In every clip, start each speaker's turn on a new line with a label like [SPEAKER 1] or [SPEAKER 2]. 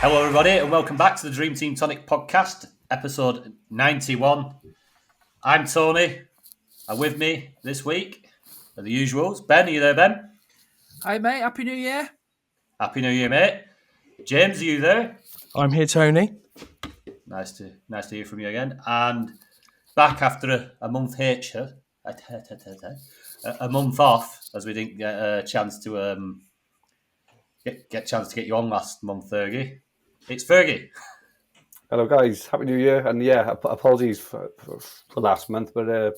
[SPEAKER 1] Hello, everybody, and welcome back to the Dream Team Tonic podcast, episode 91. I'm Tony, and with me this week are the usuals. Ben, are you there, Ben?
[SPEAKER 2] Hi, mate. Happy New Year.
[SPEAKER 1] Happy New Year, mate. James, are you there?
[SPEAKER 3] I'm here, Tony.
[SPEAKER 1] Nice to hear from you again. And back after a month a month off, as we didn't get a chance to get you on last month, Fergi. It's Fergi.
[SPEAKER 4] Hello, guys. Happy New Year. And yeah, apologies for last month, but it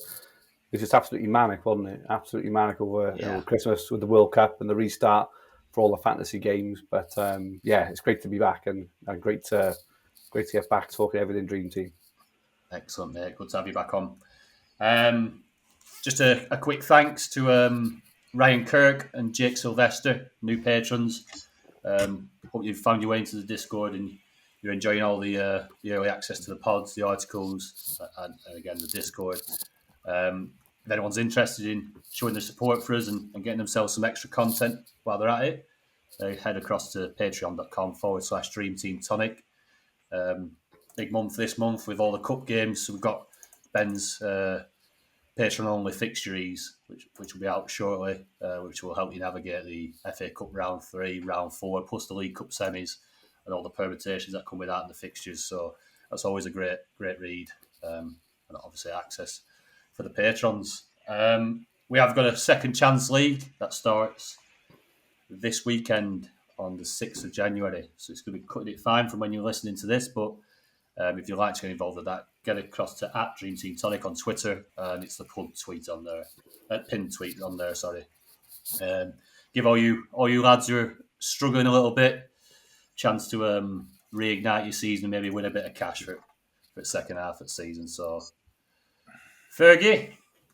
[SPEAKER 4] was just absolutely manic, wasn't it? Absolutely manic over Christmas with the World Cup and the restart for all the fantasy games. But it's great to be back and great to get back talking everything Dream Team.
[SPEAKER 1] Excellent, mate. Good to have you back on. Just a quick thanks to Ryan Kirk and Jake Sylvester, new patrons. Hope you've found your way into the Discord and you're enjoying all the early access to the pods, the articles, and again, the Discord. If anyone's interested in showing their support for us and getting themselves some extra content while they're at it, they head across to patreon.com/Dream Team Tonic. Big month this month with all the cup games. So we've got Ben's Patreon-only fixtures, which will be out shortly, which will help you navigate the FA Cup Round 3, Round 4, plus the League Cup semis and all the permutations that come with that and the fixtures. So that's always a great read, and obviously access for the patrons. We have got a Second Chance League that starts this weekend on the 6th of January. So it's going to be cutting it fine from when you're listening to this, but if you'd like to get involved with that, get across to @DreamTeamTonic on Twitter, and it's the pinned tweet on there. Sorry. Give all you lads who are struggling a little bit chance to reignite your season and maybe win a bit of cash for the second half of the season. So, Fergie,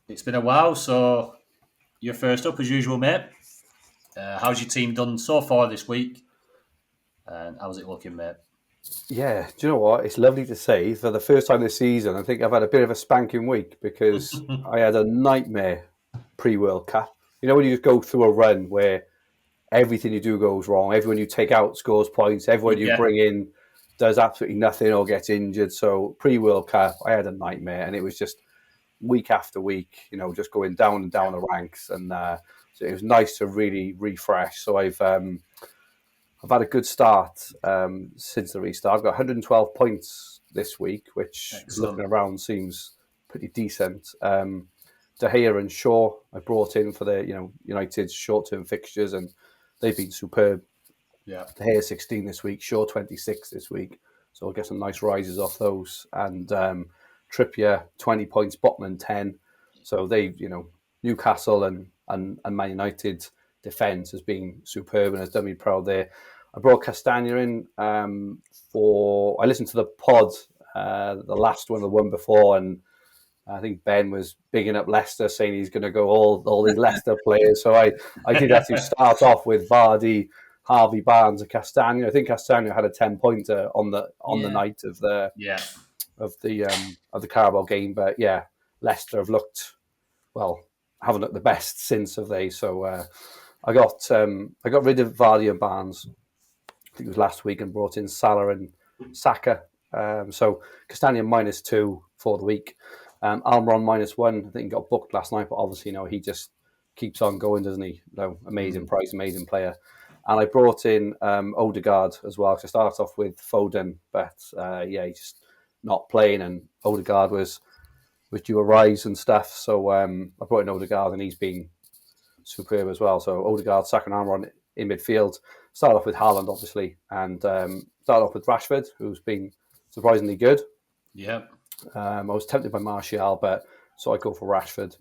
[SPEAKER 1] it's been a while. So you're first up as usual, mate. How's your team done so far this week? And how's it looking, mate?
[SPEAKER 4] Yeah, do you know what? It's lovely to say for the first time this season, I think I've had a bit of a spanking week because I had a nightmare pre-World Cup. You know when you just go through a run where everything you do goes wrong, everyone you take out scores points, everyone you bring in does absolutely nothing or gets injured. So pre-World Cup, I had a nightmare, and it was just week after week, just going down and down the ranks, and so it was nice to really refresh. So I've had a good start since the restart. I've got 112 points this week, which looking around seems pretty decent. De Gea and Shaw I brought in for the United's short-term fixtures, and they've been superb.
[SPEAKER 1] Yeah,
[SPEAKER 4] De Gea 16 this week, Shaw 26 this week, so I'll get some nice rises off those. And Trippier 20 points, Botman 10. So they, Newcastle and Man United defence has been superb and has done me proud there. I brought Castagna in I listened to the pod, the last one, the one before, and I think Ben was bigging up Leicester, saying he's going to go all these Leicester players. So I did actually start off with Vardy, Harvey Barnes, and Castagna. I think Castagna had a 10-pointer on the night of the Carabao game. But yeah, Leicester have haven't looked the best since, have they? So I got rid of Vardy and Barnes, I think it was last week, and brought in Salah and Saka. So Castagna -2 for the week. Almiron -1. I think he got booked last night, but obviously, he just keeps on going, doesn't he? Amazing price, amazing player. And I brought in Odegaard as well, because I started off with Foden, but he's just not playing, and Odegaard was due a rise and stuff. So I brought in Odegaard, and he's been superb as well. So Odegaard, Saka and Almiron in midfield. Started off with Haaland, obviously, and started off with Rashford, who's been surprisingly good.
[SPEAKER 1] Yeah.
[SPEAKER 4] I was tempted by Martial, so I go for Rashford.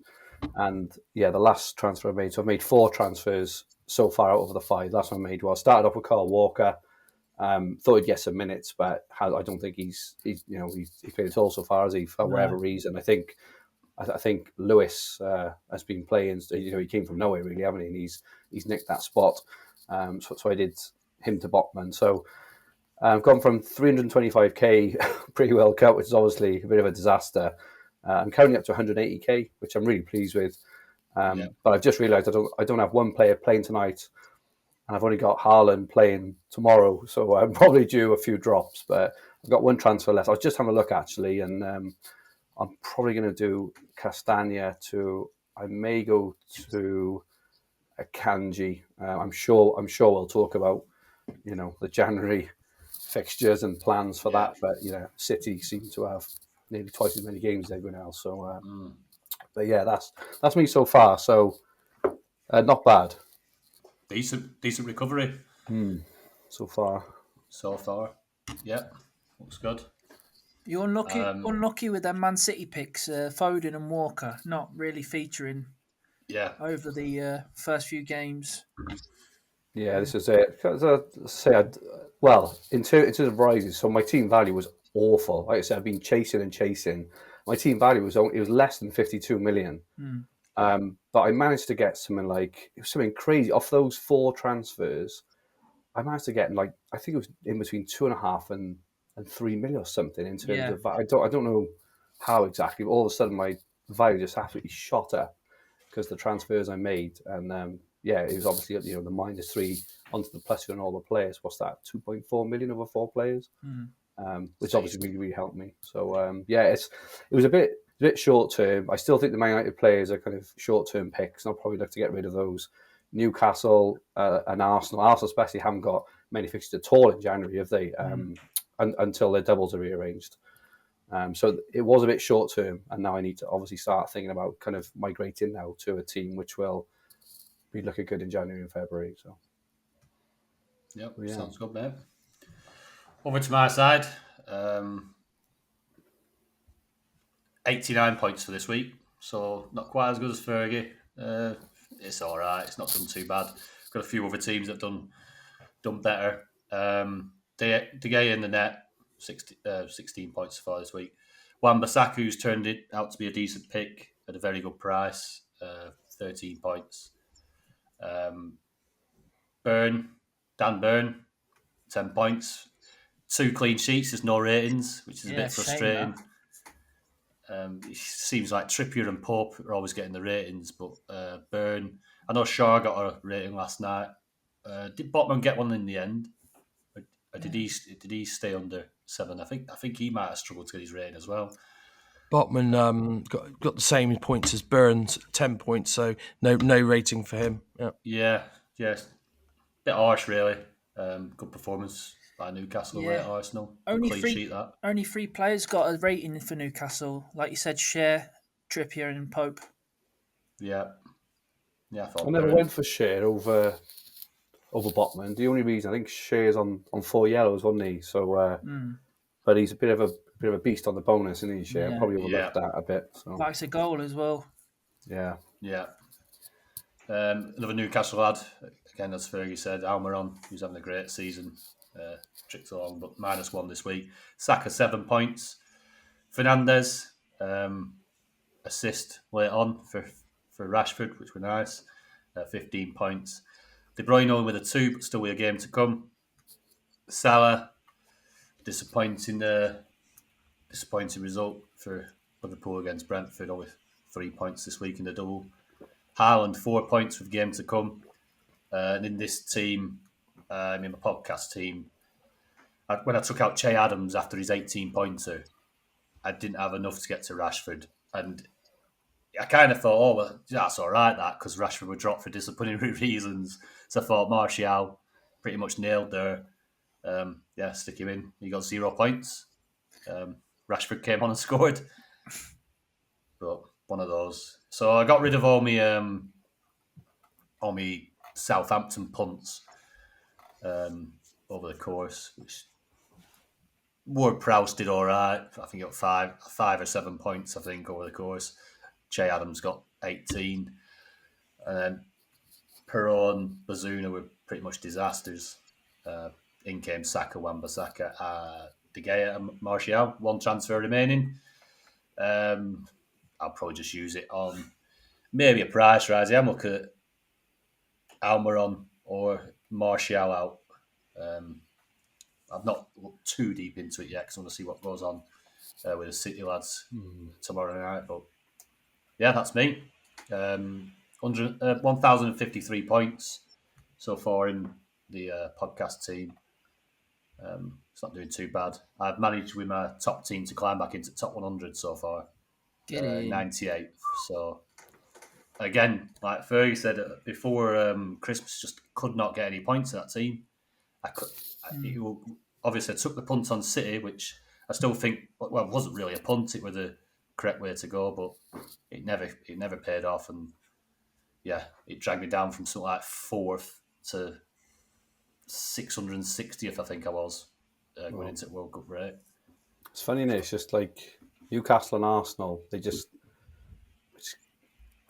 [SPEAKER 4] And the last transfer I made, so I've made 4 transfers so far out of the 5. Last one I made was started off with Kyle Walker. Thought he'd get some minutes, but I don't think he's played at all so far, has he? For whatever reason, I think Lewis has been playing. He came from nowhere really, haven't he? And he's nicked that spot. So I did him to Botman. So I've gone from 325k pre-World Cup, which is obviously a bit of a disaster. I'm currently up to 180k, which I'm really pleased with. But I've just realised I don't have one player playing tonight and I've only got Haaland playing tomorrow, so I'm probably due a few drops. But I've got one transfer left. I was just having a look actually, and I'm probably going to do Castagna to. I may go to a Kanji. I'm sure we'll talk about the January fixtures and plans for that. But City seem to have nearly twice as many games as everyone else. So, but yeah, that's me so far. So not bad.
[SPEAKER 1] Decent recovery
[SPEAKER 4] So far.
[SPEAKER 1] Yeah, looks good.
[SPEAKER 2] You're unlucky with them Man City picks, Foden and Walker, not really featuring over the first few games.
[SPEAKER 4] Yeah, this is it. Because in terms of rises, so my team value was awful. Like I said, I've been chasing and chasing. My team value was less than 52 million. But I managed to get something crazy off those 4 transfers. I managed to get I think it was in between 2.5 and 3 million or something in terms of. I don't know how exactly, but all of a sudden my value just absolutely shot up because the transfers I made, and it was obviously the -3 onto the plus and all the players. What's that? 2.4 million over 4 players, which obviously really helped me. So it was a bit short term. I still think the Man United players are kind of short term picks, and I'll probably look to get rid of those. Newcastle and Arsenal especially haven't got many fixtures at all in January, have they? Until their doubles are rearranged. So it was a bit short term, and now I need to obviously start thinking about kind of migrating now to a team which will be looking good in January and February. So,
[SPEAKER 1] sounds good, mate. Over to my side, 89 points for this week, so not quite as good as Fergie. It's all right. It's not done too bad. Got a few other teams that done better. De Gea in the net. 16 points so far this week. Wan-Bissaka's turned it out to be a decent pick at a very good price, 13 points. Dan Burn, 10 points. 2 clean sheets, there's no ratings, which is a bit frustrating. It seems like Trippier and Pope are always getting the ratings, but Burn, I know Shaw got a rating last night. Did Botman get one in the end? Or did he stay under 7? I think he might have struggled to get his rating as well.
[SPEAKER 3] Botman got the same points as Burns, 10 points, so no rating for him.
[SPEAKER 1] Yeah. Bit harsh, really. Good performance by Newcastle away at Arsenal.
[SPEAKER 2] Only 3 players got a rating for Newcastle. Like you said, Shea, Trippier and Pope.
[SPEAKER 1] Yeah,
[SPEAKER 4] I never went for Shea over Botman. The only reason I think Shea's on 4 yellows, wasn't he? So, but he's a bit of a beast on the bonus, isn't he? Shea?
[SPEAKER 2] Yeah.
[SPEAKER 4] Probably overlooked that a bit. So.
[SPEAKER 2] Likes a goal as well.
[SPEAKER 4] Yeah.
[SPEAKER 1] Another Newcastle lad, again, as Fergie said, Almiron, who's having a great season, tricked along, but -1 this week. Saka 7 points. Fernandes, assist late on for Rashford, which were nice, 15 points. De Bruyne only with a 2, but still with a game to come. Salah, disappointing result for Liverpool against Brentford, only 3 points this week in the double. Haaland, 4 points with game to come. And in this team, in my podcast team, when I took out Che Adams after his 18-pointer, I didn't have enough to get to Rashford. And I kind of thought, well, that's all right, because Rashford would drop for disciplinary reasons. So I thought Martial pretty much nailed there. Stick him in. He got 0 points. Rashford came on and scored. But one of those. So I got rid of all my Southampton punts over the course, which Ward-Prowse did all right. I think he got 5 or 7 points, I think, over the course. Che Adams got 18. And then Perrault and Bazuna were pretty much disasters. In came Saka, Wan-Bissaka, De Gea and Martial. 1 transfer remaining. I'll probably just use it on maybe a price rise. I'm looking at Almiron or Martial out. I've not looked too deep into it yet because I want to see what goes on with the City lads tomorrow night. But yeah, that's me. 1,053 points. so far in the podcast team. It's not doing too bad. I've managed with my top team to climb back into top 100 so far.
[SPEAKER 2] Get in.
[SPEAKER 1] 98th. So again, like Fergie said before Christmas, just could not get any points in that team. Obviously, I took the punt on City, which I still think, well, it wasn't really a punt. It was the correct way to go, but it never paid off. And yeah, it dragged me down from something like 4th to 660th, I think I was, going into World Cup break.
[SPEAKER 4] It's funny, isn't it? It's just like Newcastle and Arsenal. I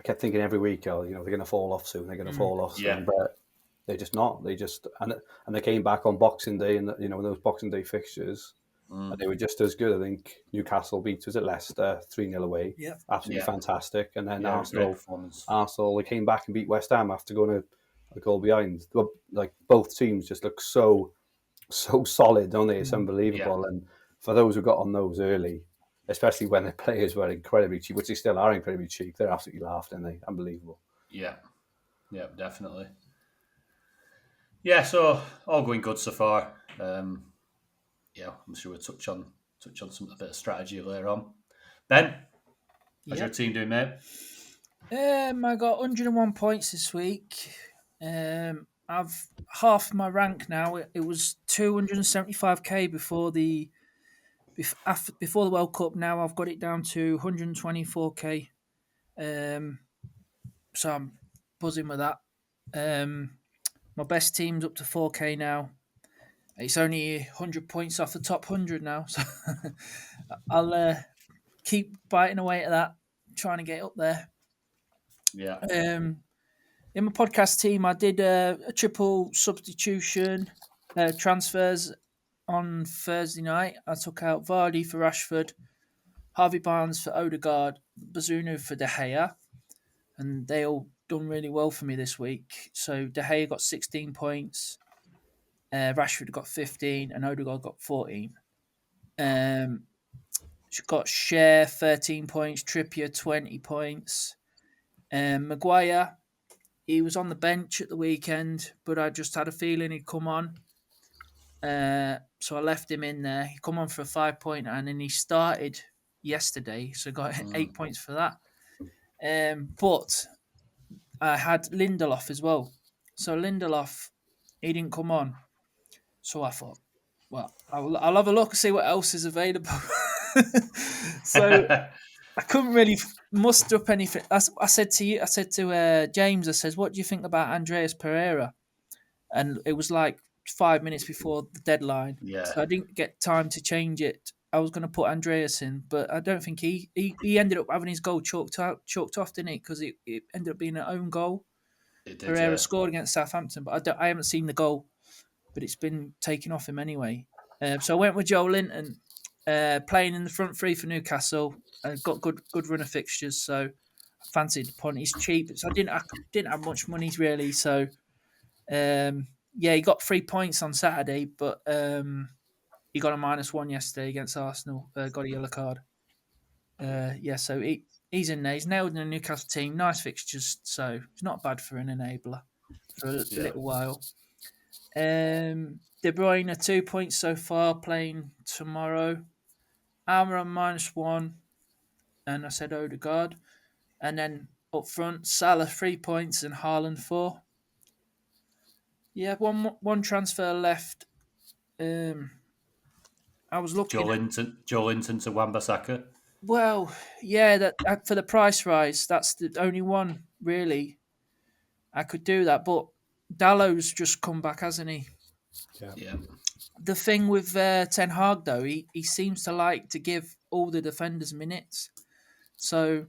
[SPEAKER 4] kept thinking every week, they're going to fall off soon. They're going to fall off soon.
[SPEAKER 1] Yeah.
[SPEAKER 4] But they're just not. And they came back on Boxing Day, and those Boxing Day fixtures, and they were just as good. I think Newcastle beat Leicester 3-0 away.
[SPEAKER 2] Yeah,
[SPEAKER 4] absolutely fantastic. And then
[SPEAKER 1] Arsenal,
[SPEAKER 4] they came back and beat West Ham after going a goal behind. Like both teams just look so solid, don't they? It's unbelievable.
[SPEAKER 1] Yeah.
[SPEAKER 4] And for those who got on those early, especially when the players were incredibly cheap, which they still are incredibly cheap, they're absolutely laughed, aren't they? Unbelievable.
[SPEAKER 1] Yeah, definitely. Yeah, so all going good so far. I'm sure we'll touch on a bit of strategy later on. Ben, how's your team doing, mate?
[SPEAKER 2] I got 101 points this week. I've half my rank now. It was 275k before the World Cup. Now I've got it down to 124k. So I'm buzzing with that. My best team's up to 4k now. It's only 100 points off the top 100 now, so I'll keep biting away at that, trying to get up there.
[SPEAKER 1] Yeah.
[SPEAKER 2] In my podcast team, I did a triple substitution transfers on Thursday night. I took out Vardy for Rashford, Harvey Barnes for Odegaard, Bazunu for De Gea, and they all done really well for me this week. So De Gea got 16 points, Rashford got 15, and Odegaard got 14. She got Cher 13 points, Trippier 20 points, Maguire. He was on the bench at the weekend, but I just had a feeling he'd come on. So I left him in there. He come on for a 5-pointer, and then he started yesterday, so got 8 points for that. But I had Lindelof as well. So Lindelof, he didn't come on. So I thought, well, I'll have a look and see what else is available. So I couldn't really muster up anything. I said to James, I said, what do you think about Andreas Pereira? And it was like 5 minutes before the deadline.
[SPEAKER 1] Yeah.
[SPEAKER 2] So I didn't get time to change it. I was going to put Andreas in, but I don't think he ended up having his goal chalked off, didn't he? Because it ended up being an own goal.
[SPEAKER 1] It did,
[SPEAKER 2] Pereira scored against Southampton, but I haven't seen the goal, but it's been taken off him anyway. So I went with Joe Linton, playing in the front three for Newcastle. Got good run of fixtures, so I fancied the punt. He's cheap, so I didn't have much money really. So he got 3 points on Saturday, but he got a -1 yesterday against Arsenal. Got a yellow card. So he's in there. He's nailed in the Newcastle team. Nice fixtures, so it's not bad for an enabler for a little while. De Bruyne 2 points so far, playing tomorrow. Almer on -1, and I said Odegaard. And then up front, Salah 3 points and Haaland 4. Yeah, one transfer left. I was looking
[SPEAKER 1] Joe Linton to Wan-Bissaka.
[SPEAKER 2] Well, yeah, that for the price rise, that's the only one really. I could do that, but Dallow's just come back, hasn't he?
[SPEAKER 1] Yeah.
[SPEAKER 2] The thing with Ten Hag though, he seems to like to give all the defenders minutes. So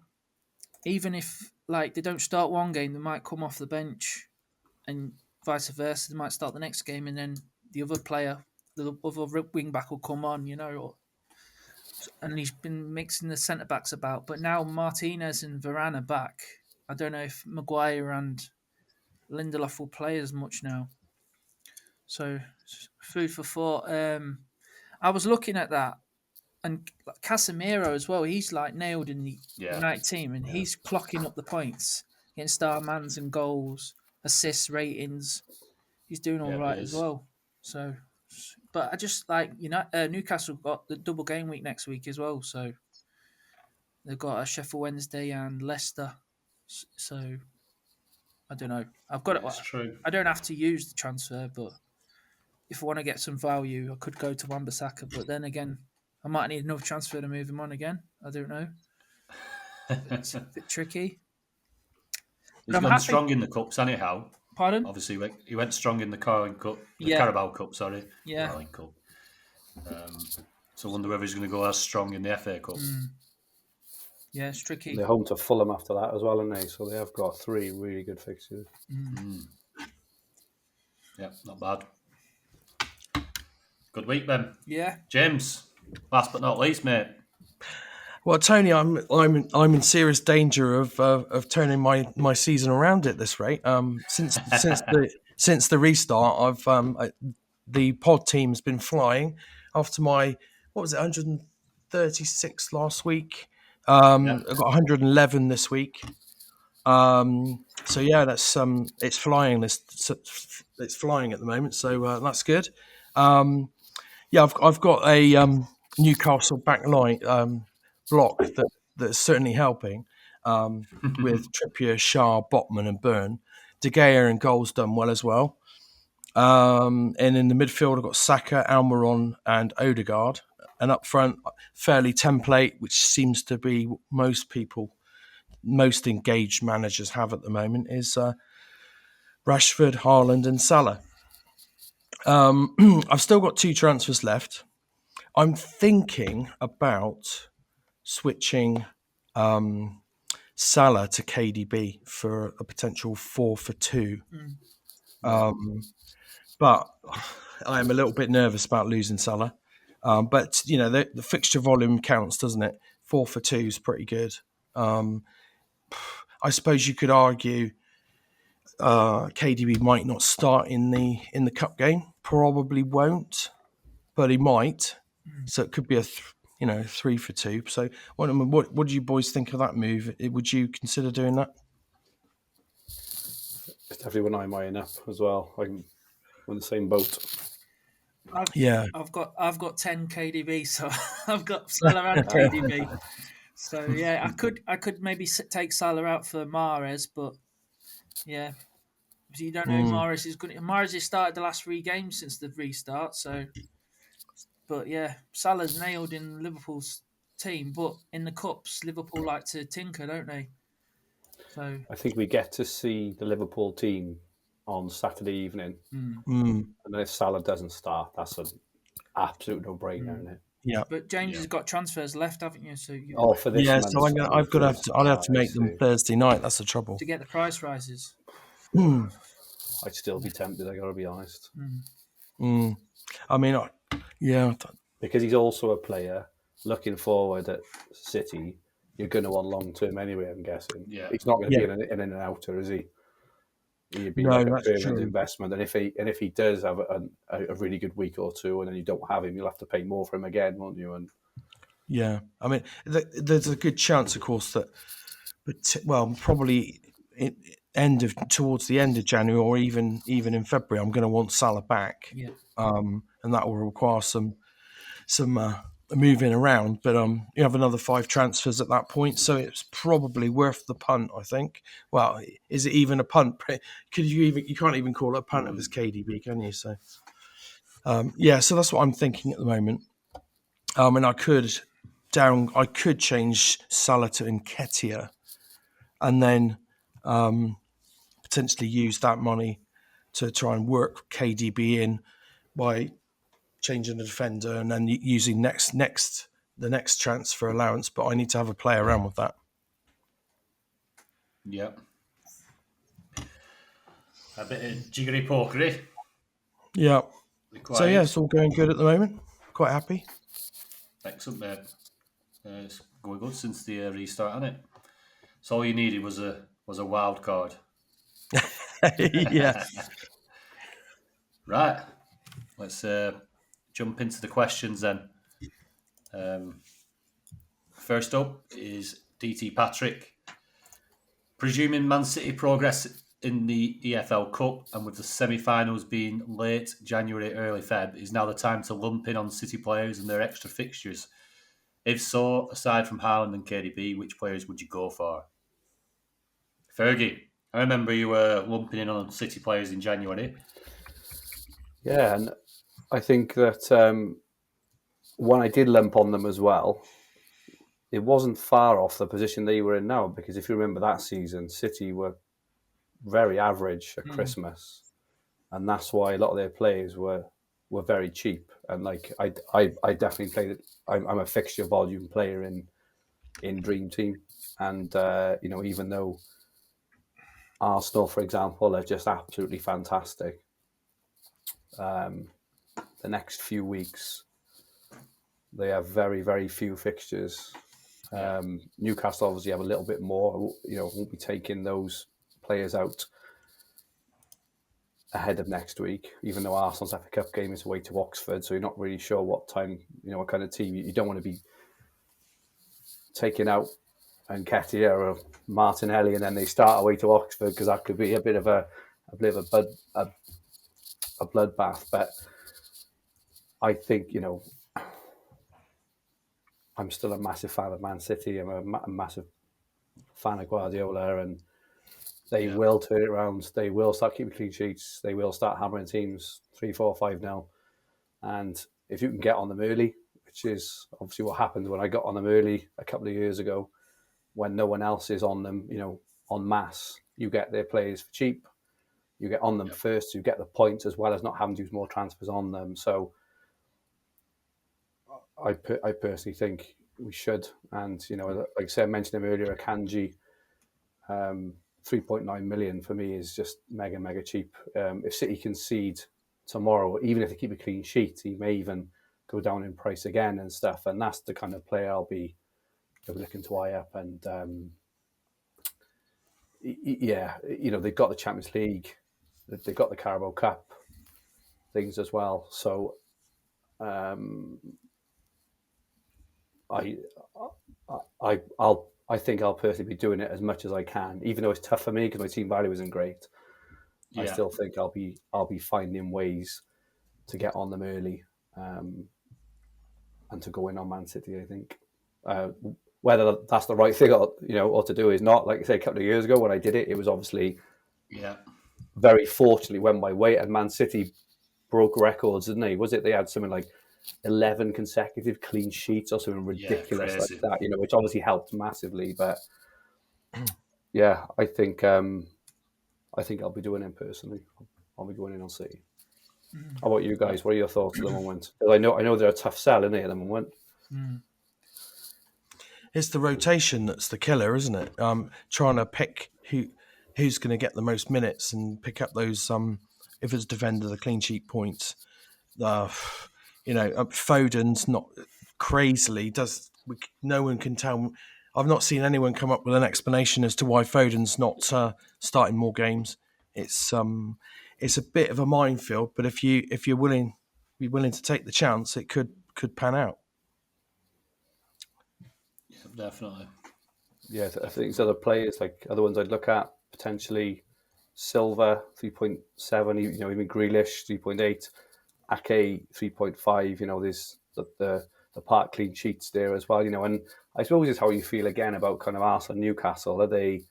[SPEAKER 2] even if they don't start one game, they might come off the bench, and vice versa. They might start the next game, and then the other player, the other wing back, will come on. And he's been mixing the centre backs about. But now Martinez and Varane are back. I don't know if Maguire and Lindelof will play as much now. So food for thought. I was looking at that, and Casemiro as well. He's nailed in the United team, and he's clocking up the points against Starmans and goals, assists, ratings. he's doing all
[SPEAKER 1] Yeah,
[SPEAKER 2] right
[SPEAKER 1] he
[SPEAKER 2] as
[SPEAKER 1] is.
[SPEAKER 2] well. So, but I just like Newcastle got the double game week next week as well. So they've got a Sheffield Wednesday and Leicester. So I don't know. I've got
[SPEAKER 1] It's true.
[SPEAKER 2] I don't have to use the transfer, but if I want to get some value, I could go to Wan-Bissaka. But then again, I might need another transfer to move him on again. I don't know. It's a bit tricky. But
[SPEAKER 1] He's
[SPEAKER 2] I'm
[SPEAKER 1] gone
[SPEAKER 2] happy.
[SPEAKER 1] strong in the cups anyhow.
[SPEAKER 2] Pardon?
[SPEAKER 1] Obviously, he went strong in the Carling Cup, the
[SPEAKER 2] Yeah.
[SPEAKER 1] Carabao Cup, sorry.
[SPEAKER 2] Yeah.
[SPEAKER 1] Carling Cup. So I wonder whether he's going to go as strong in the FA Cup.
[SPEAKER 2] Yeah, it's tricky.
[SPEAKER 4] They're home to Fulham after that as well, aren't they? So they have got 3 really good fixtures.
[SPEAKER 1] Yeah, not bad. Good week, Ben.
[SPEAKER 2] Yeah.
[SPEAKER 1] James, last but not least, mate.
[SPEAKER 3] Well, Tony, I'm in serious danger of turning my season around at this rate. Since the restart, the pod team's been flying after my 136 last week. I've got 111 this week. So yeah, that's it's flying. It's flying at the moment. So that's good. Yeah, I've got a Newcastle backline block that's certainly helping with Trippier, Shah, Botman, and Byrne. De Gea and goals done well as well. And in the midfield, I've got Saka, Almiron, and Odegaard. And up front, fairly template, which seems to be most engaged managers have at the moment, is Rashford, Haaland, and Salah. I've still got 2 transfers left. I'm thinking about switching Salah to KDB for a potential 4 for 2. But I am a little bit nervous about losing Salah. But, you know, the fixture volume counts, doesn't it? 4 for 2 is pretty good. I suppose you could argue KDB might not start in the cup game. Probably won't, but he might. So it could be a 3 for 2. So what do you boys think of that move? Would you consider doing that?
[SPEAKER 4] It's definitely one I'm eyeing up as well. I'm on the same boat.
[SPEAKER 2] I've got 10 KDB, so I've got Salah and KDB. So yeah, I could maybe take Salah out for Mahrez, but yeah, you don't know Mahrez is good. Mahrez has started the last 3 games since the restart, so. But yeah, Salah's nailed in Liverpool's team, but in the cups, Liverpool like to tinker, don't they? So
[SPEAKER 4] I think we get to see the Liverpool team on Saturday evening, and then if Salah doesn't start, that's an absolute no-brainer, isn't it?
[SPEAKER 3] Yeah.
[SPEAKER 2] But James has got transfers left, haven't you? So
[SPEAKER 4] for this month.
[SPEAKER 3] So I'll have to make them Thursday night. That's the trouble.
[SPEAKER 2] To get the price rises.
[SPEAKER 4] I'd still be tempted. I got to be honest.
[SPEAKER 3] I mean,
[SPEAKER 4] because he's also a player looking forward at City. You're going to want long term anyway. I'm guessing.
[SPEAKER 1] Yeah.
[SPEAKER 4] He's not going to be in and outer, is he? He'd be like a permanent investment. And if he does have a really good week or two, and then you don't have him, you'll have to pay more for him again, won't you? And
[SPEAKER 3] yeah, I mean, there's a good chance, of course, that, probably towards the end of January or even in February, I'm going to want Salah back.
[SPEAKER 2] Yeah.
[SPEAKER 3] And that will require some moving around. But you have another 5 transfers at that point, so it's probably worth the punt, I think. Well, is it even a punt? You can't even call it a punt if it's KDB, can you? So so that's what I'm thinking at the moment. And I could change Salah to Nketiah, and then potentially use that money to try and work KDB in by changing the defender and then using the next transfer allowance. But I need to have a play around with that.
[SPEAKER 1] Yeah. A bit of jiggery pokery.
[SPEAKER 3] Yeah.
[SPEAKER 1] Required.
[SPEAKER 3] So yeah, it's all going good at the moment. Quite happy.
[SPEAKER 1] Excellent, mate. It's going good since the restart, hasn't it? So all you needed was a wild card.
[SPEAKER 3] Yeah.
[SPEAKER 1] Right. Let's jump into the questions then. First up is DT Patrick. Presuming Man City progress in the EFL Cup, and with the semi-finals being late January, early Feb, is now the time to lump in on City players and their extra fixtures? If so, aside from Haaland and KDB, which players would you go for? Fergie, I remember you were lumping in on City players in January.
[SPEAKER 4] Yeah, and I think that when I did lump on them as well, it wasn't far off the position they were in now, because if you remember that season, City were very average at Christmas, and that's why a lot of their players were very cheap. And like I definitely played it. I'm a fixture volume player in Dream Team, and even though Arsenal, for example, are just absolutely fantastic, the next few weeks they have very, very few fixtures. Newcastle obviously have a little bit more. Won't be taking those players out ahead of next week, even though Arsenal's FA Cup game is away to Oxford, so you're not really sure what time, what kind of team. You don't want to be taking out Nketiah or Martinelli and then they start away to Oxford, because that could be a bit of a bloodbath. But I think, I'm still a massive fan of Man City. I'm a massive fan of Guardiola, and they will turn it around. They will start keeping clean sheets. They will start hammering teams 3-4, 5-0. And if you can get on them early, which is obviously what happened when I got on them early a couple of years ago, when no one else is on them, en masse, you get their players for cheap. You get on them first, you get the points, as well as not having to use more transfers on them. So I personally think we should. And, like I said, I mentioned him earlier, Akanji, 3.9 million for me is just mega, mega cheap. If City concede tomorrow, even if they keep a clean sheet, he may even go down in price again and stuff. And that's the kind of player I'll be looking to eye up. And they've got the Champions League, they've got the Carabao Cup things as well. So I think I'll personally be doing it as much as I can, even though it's tough for me because my team value isn't great. I still think I'll be finding ways to get on them early, and to go in on Man City. I think whether that's the right thing or to do is not. Like I say, a couple of years ago when I did it, it was obviously very fortunately went my way, and Man City broke records, didn't they? Was it they had something like 11 consecutive clean sheets or something ridiculous like that, which obviously helped massively. But I think I'll be doing it personally. I'll be going in on City. How about you guys? What are your thoughts at the moment? I know they're a tough sell, aren't they, at the moment?
[SPEAKER 3] It's the rotation that's the killer, isn't it? Trying to pick who's going to get the most minutes and pick up those if it's defender, the clean sheet points. Foden's not crazily no one can tell. I've not seen anyone come up with an explanation as to why Foden's not starting more games. It's a bit of a minefield, but if you're willing to take the chance, it could pan out.
[SPEAKER 1] Yeah, definitely.
[SPEAKER 4] Yeah, I think these other players, like other ones I'd look at, potentially Silva 3.7, even Grealish 3.8, Ake 3.5. There's the part clean sheets there as well. And I suppose it's how you feel again about kind of Arsenal, Newcastle. Are they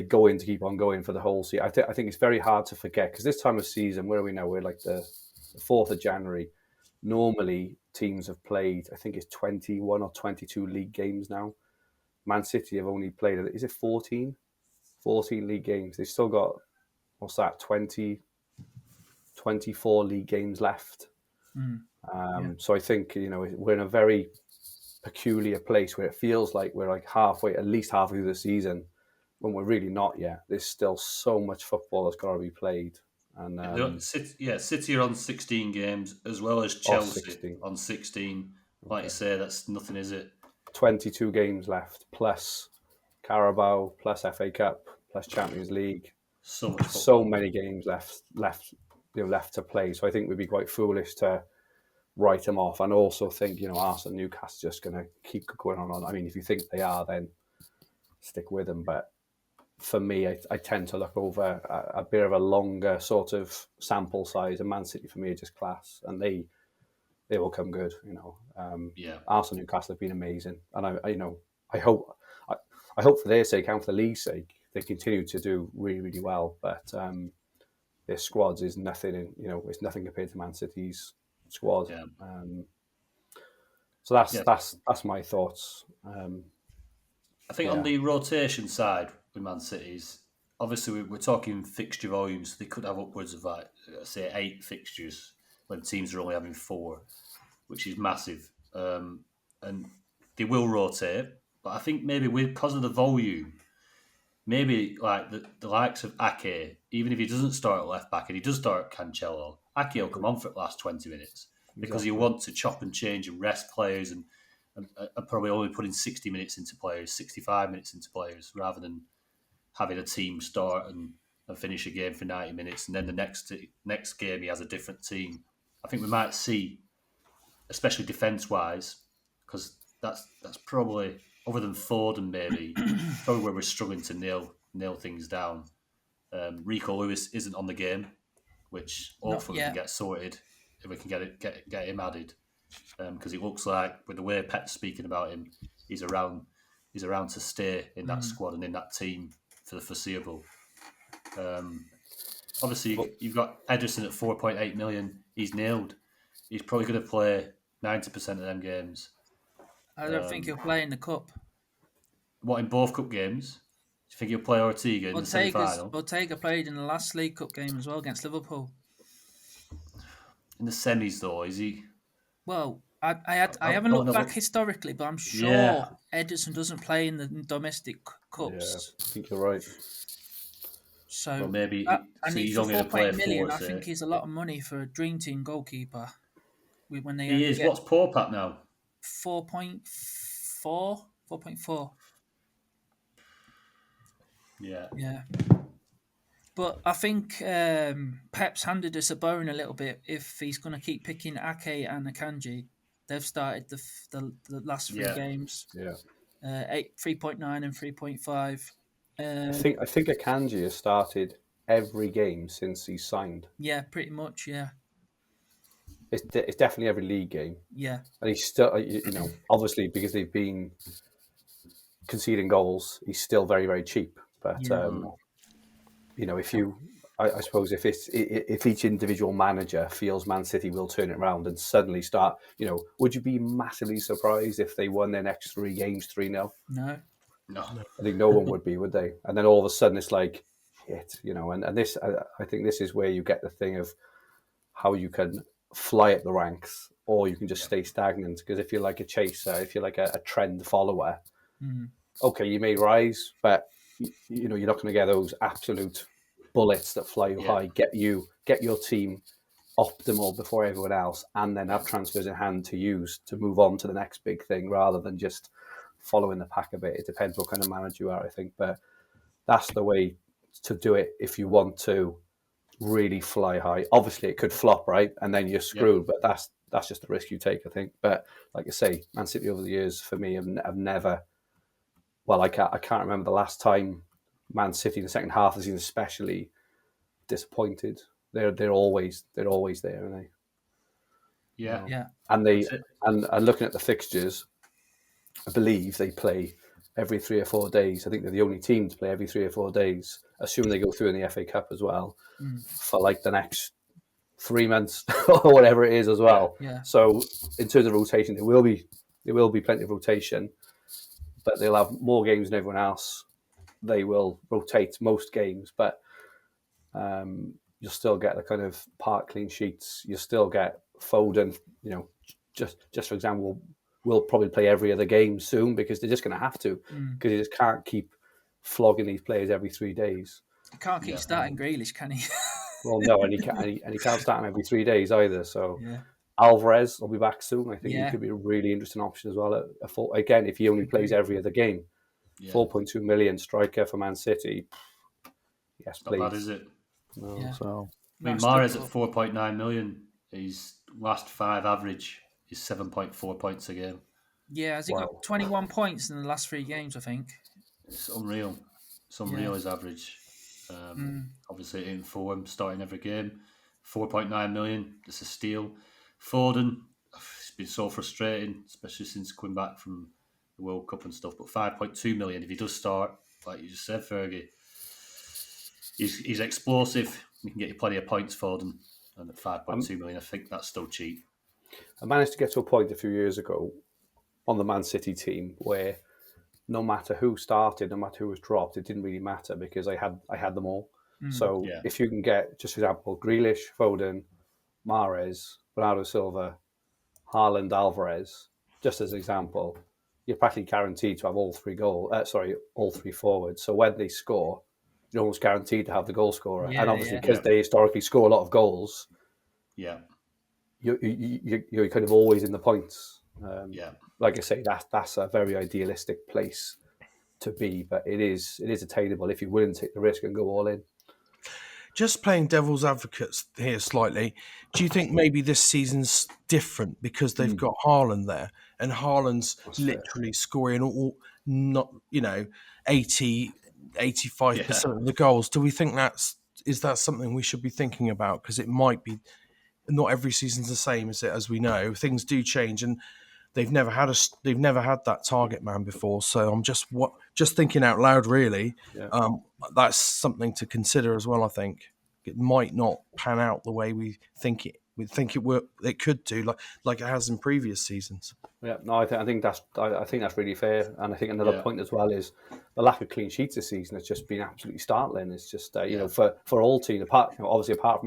[SPEAKER 4] going to keep on going for the whole season? I think it's very hard to forget, because this time of season, where are we now? We're like the 4th of January. Normally, teams have played, I think it's 21 or 22 league games now. Man City have only played, is it 14? 14 league games. They've still got, 24 league games left. So I think, we're in a very peculiar place where it feels like we're like at least halfway through the season, when we're really not yet. There's still so much football that's got to be played. And
[SPEAKER 1] City are on 16 games, as well as Chelsea on 16. Like you say, that's nothing, is it?
[SPEAKER 4] 22 games left, plus Carabao, plus FA Cup, plus Champions League.
[SPEAKER 1] So much football.
[SPEAKER 4] So many games left to play. So I think we'd be quite foolish to write them off, and also think, Arsenal, Newcastle just going to keep going on. I mean, if you think they are, then stick with them. But for me, I tend to look over a bit of a longer sort of sample size. And Man City for me are just class, and they will come good. Arsenal, Newcastle have been amazing, and I hope for their sake and for the league's sake they continue to do really, really well. But their squads is nothing. It's nothing compared to Man City's squad.
[SPEAKER 1] Yeah.
[SPEAKER 4] So that's my thoughts.
[SPEAKER 1] I think on the rotation side with Man City's, obviously we're talking fixture volumes. They could have upwards of say 8 fixtures when teams are only having 4, which is massive. And they will rotate, but I think maybe because of the volume, maybe like the likes of Ake, even if he doesn't start at left back and he does start at Cancelo, Ake will come on for the last 20 minutes because you want to chop and change and rest players and probably only putting 60 minutes into players, 65 minutes into players, rather than having a team start and finish a game for 90 minutes and then the next game he has a different team. I think we might see, especially defence-wise, because that's probably, other than Foden maybe, probably where we're struggling to nail things down. Rico Lewis isn't on the game, which hopefully we can get sorted if we can get him added. Because it looks like, with the way Pet's speaking about him, he's around to stay in that squad and in that team for the foreseeable. Obviously, you've got Ederson at 4.8 million. He's nailed. He's probably going to play 90% of them games.
[SPEAKER 2] I don't think he'll play in the cup.
[SPEAKER 1] What, in both cup games? Do you think he'll play Ortega in the semi-final?
[SPEAKER 2] Ortega played in the last League Cup game as well against Liverpool.
[SPEAKER 1] In the semis, though, is he?
[SPEAKER 2] Well, I haven't looked back historically, but I'm sure Ederson doesn't play in the domestic cups.
[SPEAKER 4] Yeah, I think you're right.
[SPEAKER 2] So
[SPEAKER 1] well, maybe
[SPEAKER 2] he's only going to play 4.8 million. I think he's a lot of money for a dream team goalkeeper. When
[SPEAKER 1] he is. What's Pope at now?
[SPEAKER 2] 4.4. 4.4. Yeah. But I think Pep's handed us a bone a little bit if he's going to keep picking Ake and Akanji. They've started the last 3 games.
[SPEAKER 4] Yeah.
[SPEAKER 2] 3.9 and 3.5.
[SPEAKER 4] I think Akanji has started every game since he's signed.
[SPEAKER 2] Yeah, pretty much. Yeah.
[SPEAKER 4] It's definitely every league game.
[SPEAKER 2] Yeah.
[SPEAKER 4] And he's still, obviously because they've been conceding goals, he's still very, very cheap. But I suppose if each individual manager feels Man City will turn it around and suddenly start, would you be massively surprised if they won their next 3 games 3-0?
[SPEAKER 2] No.
[SPEAKER 4] I think no one would be, would they? And then all of a sudden it's like, shit, and this, I think this is where you get the thing of how you can fly up the ranks or you can just stay stagnant. Because if you're like a chaser, if you're like a trend follower, okay, you may rise, but you're not going to get those absolute bullets that fly you high, get your team optimal before everyone else, and then have transfers in hand to use to move on to the next big thing rather than just following the pack a bit. It depends what kind of manager you are, I think, but that's the way to do it if you want to really fly high. Obviously, it could flop, right, and then you're screwed. But that's just the risk you take, I think. But like I say, Man City over the years for me have never. Well, I can't remember the last time Man City in the second half of the season especially disappointed. They're always there, aren't they?
[SPEAKER 1] Yeah.
[SPEAKER 4] And and looking at the fixtures, I believe they play every 3 or 4 days. I think they're the only team to play every 3 or 4 days, assuming they go through in the FA Cup as well, for like the next 3 months or whatever it is as well.
[SPEAKER 2] Yeah.
[SPEAKER 4] So in terms of rotation, there will be plenty of rotation, but they'll have more games than everyone else. They will rotate most games, but you'll still get the kind of part clean sheets. You'll still get Foden, just for example, will probably play every other game soon because they're just going to have to, because you just can't keep flogging these players every 3 days.
[SPEAKER 2] You can't keep starting Grealish, can he?
[SPEAKER 4] Well, no, and he can't start him every 3 days either. So Alvarez will be back soon. I think he could be a really interesting option as well. Again, if he only plays every other game, 4.2 million striker for Man City. Yes, please.
[SPEAKER 1] Not bad, is it?
[SPEAKER 4] No, so
[SPEAKER 1] I mean, Mahrez at 4.9 million. His last 5 average is 7.4 points a game.
[SPEAKER 2] Yeah, has he got 21 points in the last 3 games, I think?
[SPEAKER 1] It's unreal. Some real is average. Obviously in form, starting every game. 4.9 million. It's a steal. Foden, it's been so frustrating, especially since coming back from the World Cup and stuff. But 5.2 million, if he does start, like you just said, Fergie, he's explosive. We can get you plenty of points for them. And at 5.2 million, I think that's still cheap.
[SPEAKER 4] I managed to get to a point a few years ago on the Man City team where no matter who started, no matter who was dropped, it didn't really matter because I had them all. So if you can get, just for example, Grealish, Foden, Mahrez, Bernardo Silva, Haaland, Alvarez, just as an example, you're practically guaranteed to have all three forwards. So when they score, you're almost guaranteed to have the goal scorer. And obviously, because they historically score a lot of goals, you're kind of always in the points. Like I say, that's a very idealistic place to be, but it is attainable if you're willing to take the risk and go all in.
[SPEAKER 3] Just playing devil's advocates here slightly, do you think maybe this season's different because they've got Haaland there, and Haaland's literally scoring all, not 80, 85% of the goals? Do we think is that something we should be thinking about? Because it might be not every season's the same, is it? As we know, things do change, and they've never had that target man before. So I'm just thinking out loud, really. That's something to consider as well. I think it might not pan out the way we think it. It could do, like it has in previous seasons.
[SPEAKER 4] Yeah, no, I think that's really fair, and I think another point as well is the lack of clean sheets this season has just been absolutely startling. It's just for all teams, apart from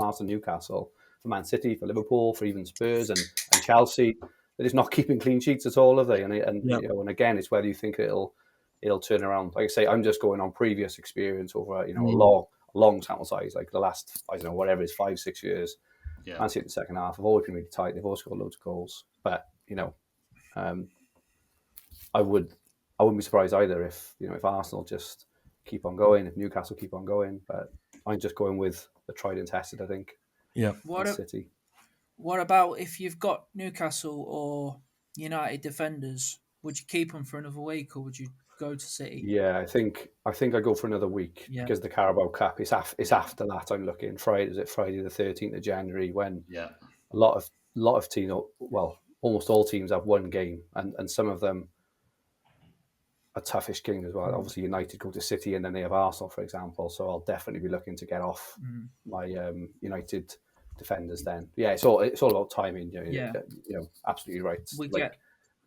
[SPEAKER 4] Arsenal, Newcastle, for Man City, for Liverpool, for even Spurs and Chelsea, they're just not keeping clean sheets at all, are they? And again, it's whether you think it'll turn around. Like I say, I'm just going on previous experience over a long sample size, like the last 5-6 years. Man City in the second half have always been really tight. They've always scored loads of goals, but I wouldn't be surprised either if Arsenal just keep on going, if Newcastle keep on going. But I'm just going with the tried and tested, I think.
[SPEAKER 3] Yeah.
[SPEAKER 4] City.
[SPEAKER 2] What about if you've got Newcastle or United defenders? Would you keep them for another week, or would you go to City?
[SPEAKER 4] Yeah, I think I go for another week because the Carabao Cup is after that. I'm looking Friday the 13th of January when a lot of teams, well, almost all teams have one game, and some of them are toughish games as well. Obviously, United go to City and then they have Arsenal, for example. So I'll definitely be looking to get off my United defenders then. Yeah, it's all about timing. Absolutely right.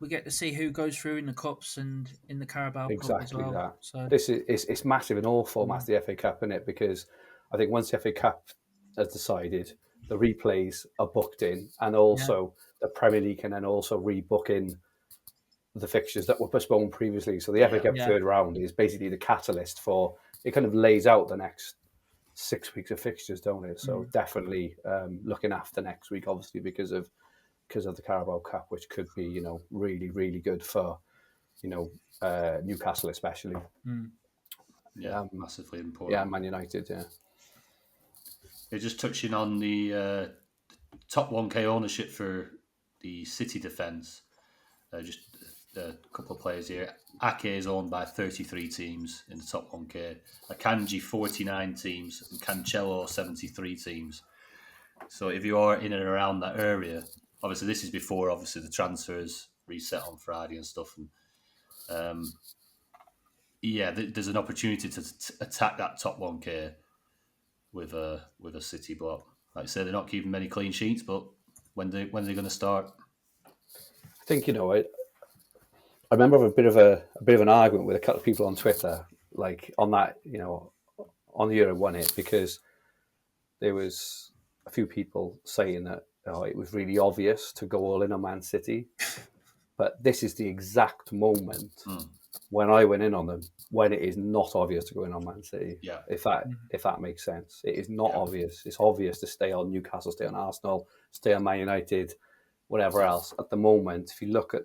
[SPEAKER 2] We get to see who goes through in the cups and in the Carabao Cup as well.
[SPEAKER 4] That.
[SPEAKER 2] So
[SPEAKER 4] it's massive in all formats, the FA Cup, isn't it? Because I think once the FA Cup has decided, the replays are booked in, and also the Premier League can then also rebook in the fixtures that were postponed previously. So the FA Cup third round is basically the catalyst for it. Kind of lays out the next 6 weeks of fixtures, don't it? So definitely looking after next week, obviously because of the Carabao Cup, which could be really, really good for Newcastle especially.
[SPEAKER 1] Massively important.
[SPEAKER 4] Yeah, Man United. Yeah.
[SPEAKER 1] You're just touching on the top 1K ownership for the City defence. Just a couple of players here. Ake is owned by 33 teams in the top 1K. Akanji 49 teams and Cancelo 73 teams. So if you are in and around that area, obviously this is before the transfers reset on Friday and stuff. And there's an opportunity to attack that top 1K with a City block. Like I say, they're not keeping many clean sheets, but when they're going to start?
[SPEAKER 4] I think I remember having a bit of an argument with a couple of people on Twitter, like on that on the year I won it, because there was a few people saying that it was really obvious to go all in on Man City, but this is the exact moment when I went in on them when it is not obvious to go in on Man City.
[SPEAKER 1] Yeah.
[SPEAKER 4] If that makes sense, it is not obvious. It's obvious to stay on Newcastle, stay on Arsenal, stay on Man United, whatever else. At the moment, if you look at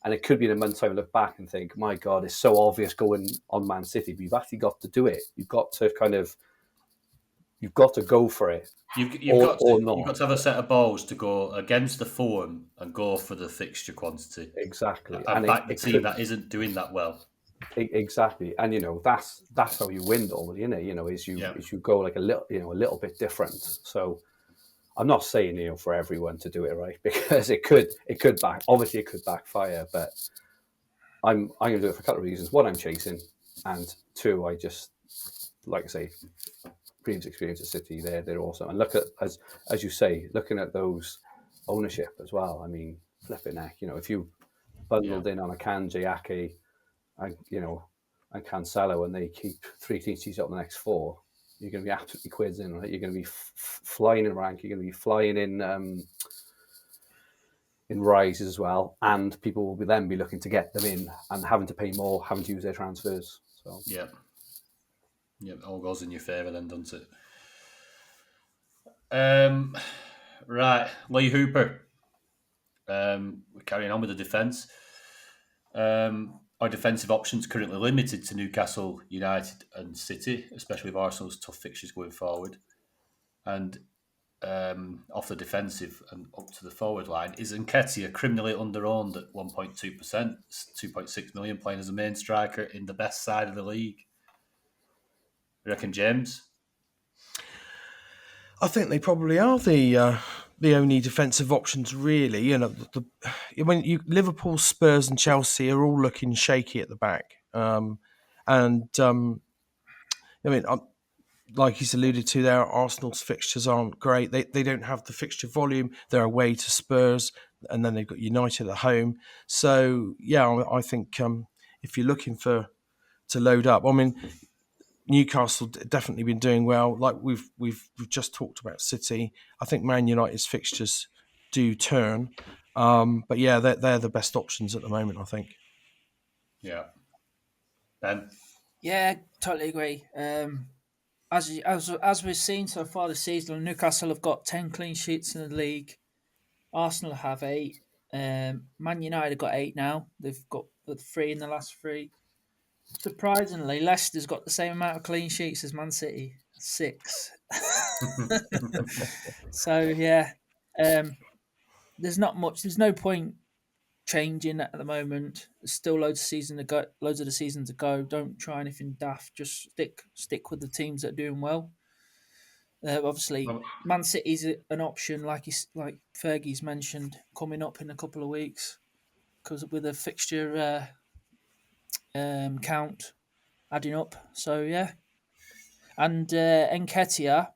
[SPEAKER 4] and it could be in a month's time, look back and think, my God, it's so obvious going on Man City, but you've actually got to do it. You've got to go for it.
[SPEAKER 1] You've got to have a set of balls to go against the form and go for the fixture quantity.
[SPEAKER 4] Exactly.
[SPEAKER 1] And back the team that isn't doing that well.
[SPEAKER 4] Exactly, and that's how you win, normally, isn't it? Is you go like a little bit different. So I'm not saying for everyone to do it right, because it could obviously it could backfire, but I'm going to do it for a couple of reasons. One, I'm chasing, and two, I just, like I say, previous experience at City, they're awesome. And look at, as you say, looking at those ownership as well. I mean, flipping neck. If you bundled in on a Kanji, Ake, and and Cancelo, and they keep 3 clean sheets up the next 4, you're going to be absolutely quizzing, right? You're going to be flying in rank. You're going to be flying in rises as well, and people will then be looking to get them in and having to pay more, having to use their transfers. So
[SPEAKER 1] yeah, all goes in your favour then, doesn't it? Right, Lee Hooper. We're carrying on with the defence. Our defensive options currently limited to Newcastle, United, and City, especially with Arsenal's tough fixtures going forward. And off the defensive and up to the forward line, is Nketiah criminally underowned at 1.2%, 2.6 million, playing as a main striker in the best side of the league? You reckon, James?
[SPEAKER 3] I think they probably are the only defensive options, really. When Liverpool, Spurs, and Chelsea are all looking shaky at the back, like he's alluded to there, Arsenal's fixtures aren't great. They don't have the fixture volume. They're away to Spurs, and then they've got United at home. So yeah, I think if you're looking to load up, Newcastle definitely been doing well. Like we've just talked about City. I think Man United's fixtures do turn, but yeah, they're the best options at the moment, I think.
[SPEAKER 1] Yeah, Ben.
[SPEAKER 2] Yeah, totally agree. As we've seen so far this season, Newcastle have got 10 clean sheets in the league. Arsenal have 8. Man United have got 8 now. They've got 3 in the last 3. Surprisingly, Leicester's got the same amount of clean sheets as Man City, 6. So yeah, there's not much. There's no point changing at the moment. There's still loads of season to go. Loads of the season to go. Don't try anything daft. Just stick with the teams that are doing well. Obviously, Man City's an option, like Fergie's mentioned, coming up in a couple of weeks, because with a fixture count adding up. So yeah, and Nketiah.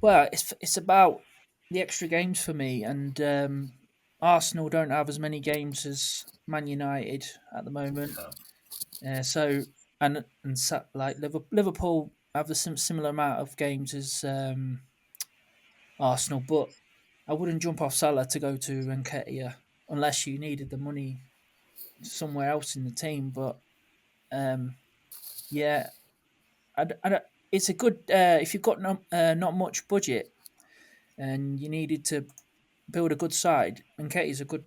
[SPEAKER 2] Well, it's about the extra games for me, and Arsenal don't have as many games as Man United at the moment. Like Liverpool have a similar amount of games as Arsenal, but I wouldn't jump off Salah to go to Nketiah unless you needed the money somewhere else in the team. But yeah, it's a good if you've got not much budget and you needed to build a good side. Nketiah's a good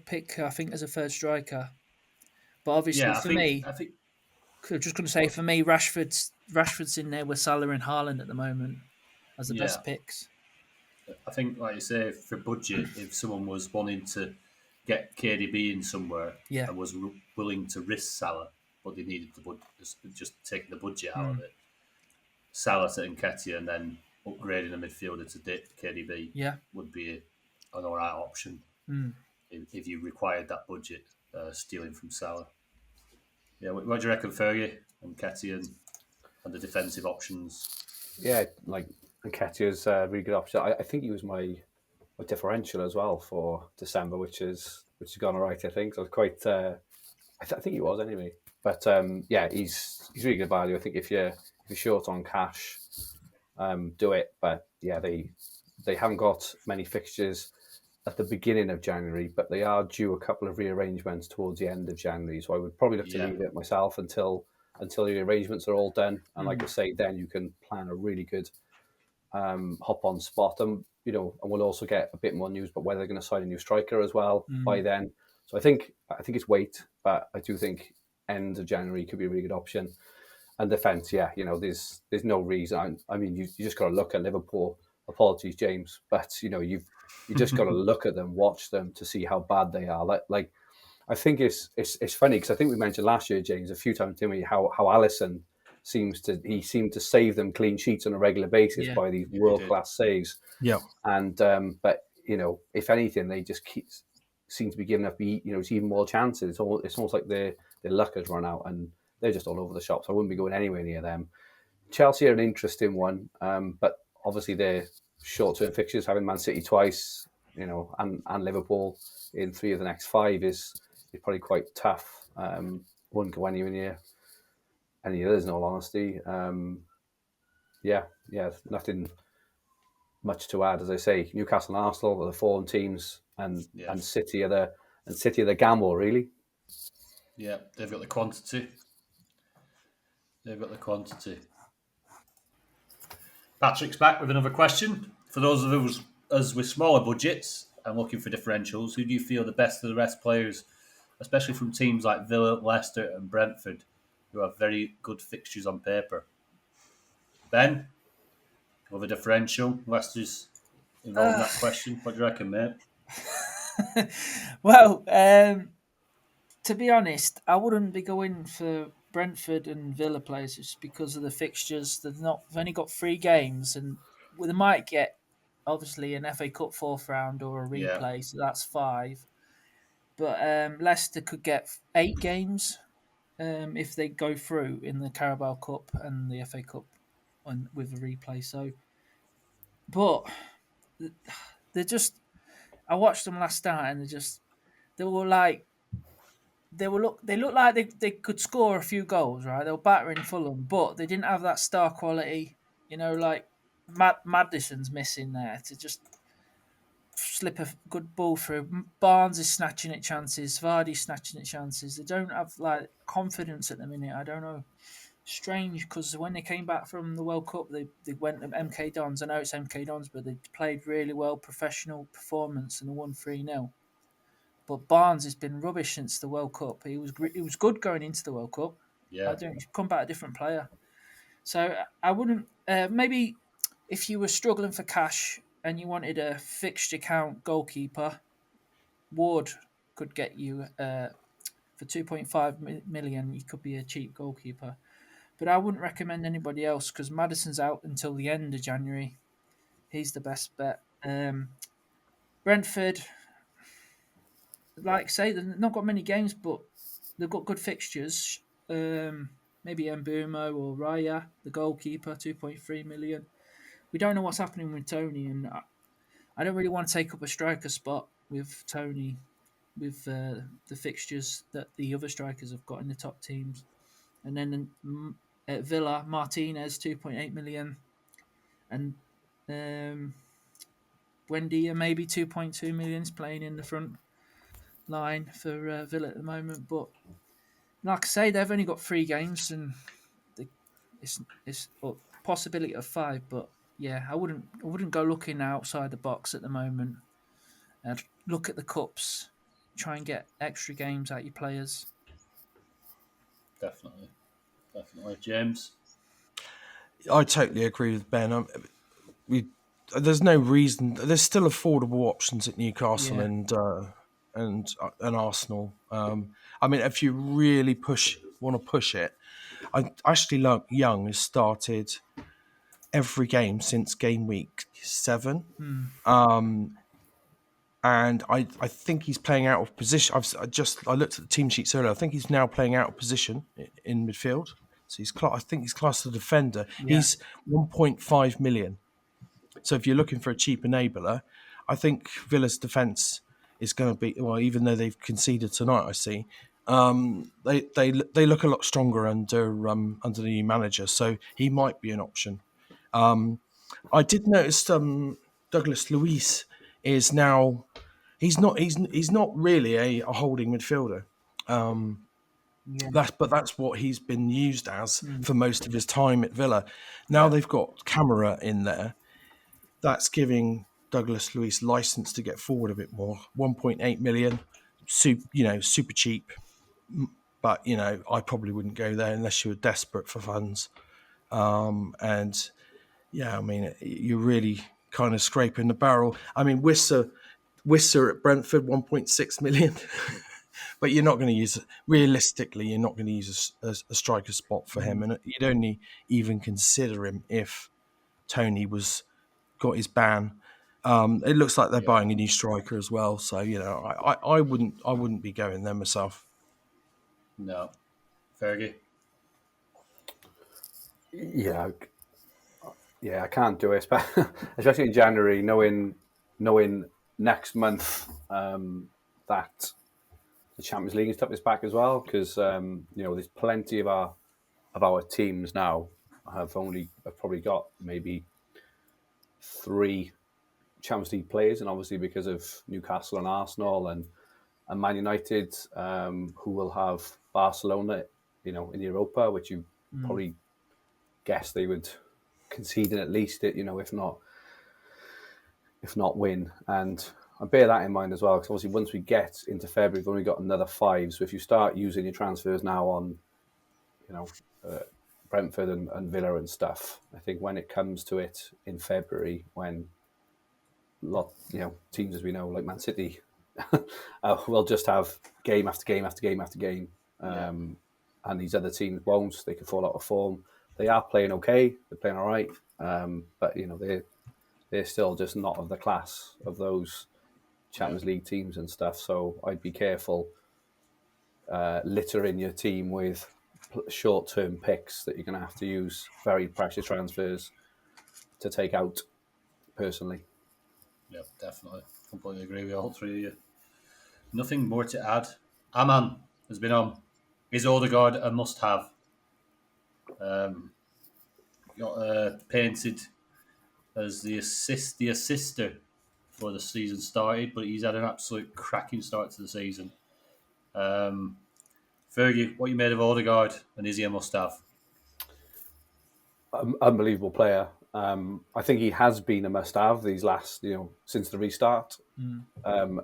[SPEAKER 2] pick, I think, as a third striker. But obviously,
[SPEAKER 1] I think
[SPEAKER 2] I'm just going to say, for me, Rashford's in there with Salah and Haaland at the moment as the best picks.
[SPEAKER 1] I think, like you say, for budget, if someone was wanting to get KDB in somewhere and was willing to risk Salah, but they needed the just taking the budget out of it, Salah to Nketiah and then upgrading a midfielder to KDB would be an all right option if you required that budget, stealing from Salah. Yeah, what do you reckon, Fergie, Nketiah and the defensive options?
[SPEAKER 4] Yeah, like Nketiah's a really good option. I think he was my differential as well for December, which has gone all right. I think so. I was quite. I think he was anyway. But yeah, he's really good value. I think if you're short on cash, do it. But yeah, they haven't got many fixtures at the beginning of January, but they are due a couple of rearrangements towards the end of January. So I would probably look to leave it myself until the arrangements are all done. And like I say, then you can plan a really good hop on spot. And and we'll also get a bit more news about whether they're going to sign a new striker as well by then. So I think it's wait, but I do think end of January could be a really good option. And defence, there's no reason. I mean, you just got to look at Liverpool. Apologies, James, but you just got to look at them, watch them to see how bad they are. Like I think it's funny because I think we mentioned last year, James, a few times, didn't we? How Allison seemed to save them clean sheets on a regular basis
[SPEAKER 2] Yeah.
[SPEAKER 4] by these world class saves.
[SPEAKER 3] Yeah.
[SPEAKER 4] And but if anything, they just seem to be giving up it's even more chances. It's almost like their luck has run out and they're just all over the shop. So I wouldn't be going anywhere near them. Chelsea are an interesting one, but obviously their short-term fixtures, having Man City twice, and Liverpool in 3 of the next 5 is probably quite tough. Wouldn't go anywhere near any others, in all honesty. Nothing much to add. As I say, Newcastle and Arsenal are the form teams, and City are the gamble, really.
[SPEAKER 1] Yeah, they've got the quantity. Patrick's back with another question. For those of us with smaller budgets and looking for differentials, who do you feel the best of the rest players, especially from teams like Villa, Leicester and Brentford, who have very good fixtures on paper? Ben, with a differential, Leicester's involved in that question. What do you reckon, mate?
[SPEAKER 2] Well, to be honest, I wouldn't be going for Brentford and Villa players just because of the fixtures. They've only got 3 games, and they might get obviously an FA Cup 4th round or a replay, so that's 5. But Leicester could get 8 games if they go through in the Carabao Cup and the FA Cup with a replay. So, but they're just. I watched them last night, and they were like. They look like they could score a few goals, right? They were battering Fulham, but they didn't have that star quality. Like Madison's missing there to just slip a good ball through. Barnes is snatching at chances. Vardy's snatching at chances. They don't have like confidence at the minute. I don't know. Strange, because when they came back from the World Cup, they went to MK Dons. I know it's MK Dons, but they played really well, professional performance, and they won 3-0. But Barnes has been rubbish since the World Cup. He was good going into the World Cup.
[SPEAKER 1] Yeah.
[SPEAKER 2] I don't. He's come back a different player. So I wouldn't. Maybe if you were struggling for cash and you wanted a fixture count goalkeeper, Ward could get you for 2.5 million. He could be a cheap goalkeeper, but I wouldn't recommend anybody else because Madison's out until the end of January. He's the best bet. Brentford, like I say, they've not got many games, but they've got good fixtures. Maybe Mbumo or Raya, the goalkeeper, 2.3 million. We don't know what's happening with Tony, and I don't really want to take up a striker spot with Tony, with the fixtures that the other strikers have got in the top teams. And then at Villa, Martinez, 2.8 million, and Buendia, maybe 2.2 million, is playing in the front line for Villa at the moment. But like I say, they've only got 3 games, and it's a possibility of 5. But yeah, I wouldn't go looking outside the box at the moment. I'd look at the cups, try and get extra games out your players.
[SPEAKER 1] Definitely, James.
[SPEAKER 3] I totally agree with Ben. There's no reason. There's still affordable options at Newcastle and Arsenal. I mean, if you really want to push it, I actually like Young has started every game since game week 7. And I think he's playing out of position. I looked at the team sheets earlier. I think he's now playing out of position in midfield. So I think he's classed as a defender.
[SPEAKER 2] Yeah.
[SPEAKER 3] He's 1.5 million. So if you're looking for a cheap enabler, I think Villa's defence is going to be, well, even though they've conceded tonight, I see, they look a lot stronger under the new manager. So he might be an option. I did notice Douglas Luiz is now he's not really a holding midfielder. That's what he's been used as for most of his time at Villa. Now they've got Camera in there. That's giving Douglas Luiz license to get forward a bit more. 1.8 million, super cheap. But I probably wouldn't go there unless you were desperate for funds. And yeah, I mean, you're really kind of scraping the barrel. I mean, Wisser at Brentford, 1.6 million. but you're not going to use realistically. You're not going to use a striker spot for him, and you'd only even consider him if Tony was got his ban. It looks like they're buying a new striker as well, so I wouldn't be going there myself.
[SPEAKER 1] No, Fergie.
[SPEAKER 4] Yeah, I can't do it, especially in January, knowing next month that the Champions League and stuff is back as well, because there's plenty of our teams now have probably got maybe 3 Champions League players, and obviously because of Newcastle and Arsenal and Man United, who will have Barcelona, in Europa, which you probably guess they would concede in at least it, if not win. And I bear that in mind as well, because obviously once we get into February, we've only got another 5. So if you start using your transfers now on, Brentford and Villa and stuff, I think when it comes to it in February, when teams as we know, like Man City, will just have game after game after game after game, and these other teams won't. They can fall out of form. They are playing okay. They're playing all right, but they're still just not of the class of those Champions League teams and stuff. So I'd be careful littering your team with short-term picks that you're going to have to use very precious transfers to take out. Personally,
[SPEAKER 1] Yeah, definitely, completely agree with all 3 of you. Nothing more to add. Aman has been on. Is Odegaard a must-have? Got painted as the assister before the season started, but he's had an absolute cracking start to the season. Fergie, what you made of Odegaard, and is he a must-have?
[SPEAKER 4] Unbelievable player. I think he has been a must-have these last, since the restart. I'm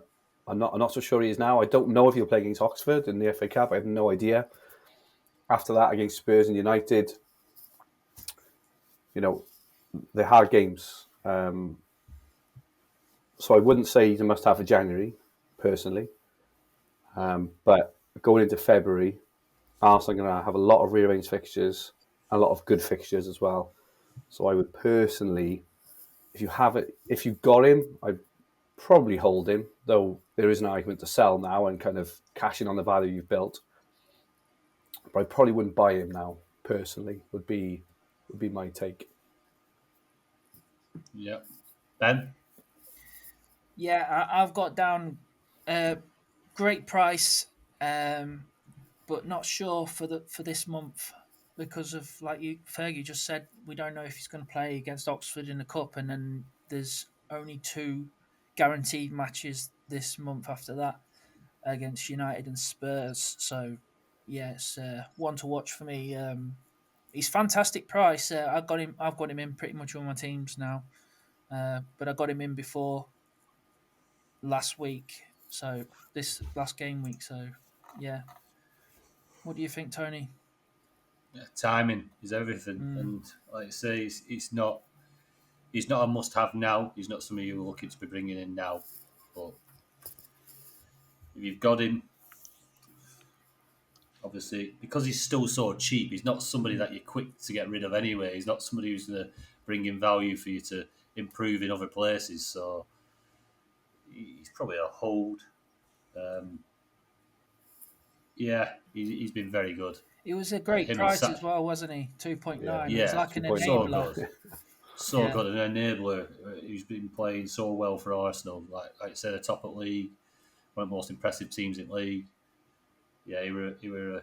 [SPEAKER 4] not so sure he is now. I don't know if he'll play against Oxford in the FA Cup. I have no idea. After that, against Spurs and United, they're hard games. So I wouldn't say he's a must-have for January, personally. But going into February, Arsenal are going to have a lot of rearranged fixtures, a lot of good fixtures as well. So I would personally, if you got him, I'd probably hold him, though there is an argument to sell now and kind of cash in on the value you've built. But I probably wouldn't buy him now, personally, would be my take.
[SPEAKER 1] Yeah. Ben?
[SPEAKER 2] Yeah, I've got down great price, but not sure for this month because of, like Fergie just said, we don't know if he's going to play against Oxford in the cup, and then there's only 2 guaranteed matches this month after that against United and Spurs. So yeah, it's one to watch for me. He's fantastic price. I've got him in pretty much all my teams now, but I got him in before last week, so this last game week. So yeah, what do you think, Tony?
[SPEAKER 1] Yeah, timing is everything, and like I say, he's not a must-have now. He's not somebody you're looking to be bringing in now, but if you've got him, obviously, because he's still so cheap, he's not somebody that you're quick to get rid of anyway. He's not somebody who's going to bring in value for you to improve in other places. So he's probably a hold. He's been very good.
[SPEAKER 2] It was a great price as well, wasn't he? 2.9.
[SPEAKER 1] Yeah,
[SPEAKER 2] it was like an
[SPEAKER 1] enabler. So good, an enabler. He's been playing so well for Arsenal. Like I said, the top of the league, one of the most impressive teams in the league. Yeah, he were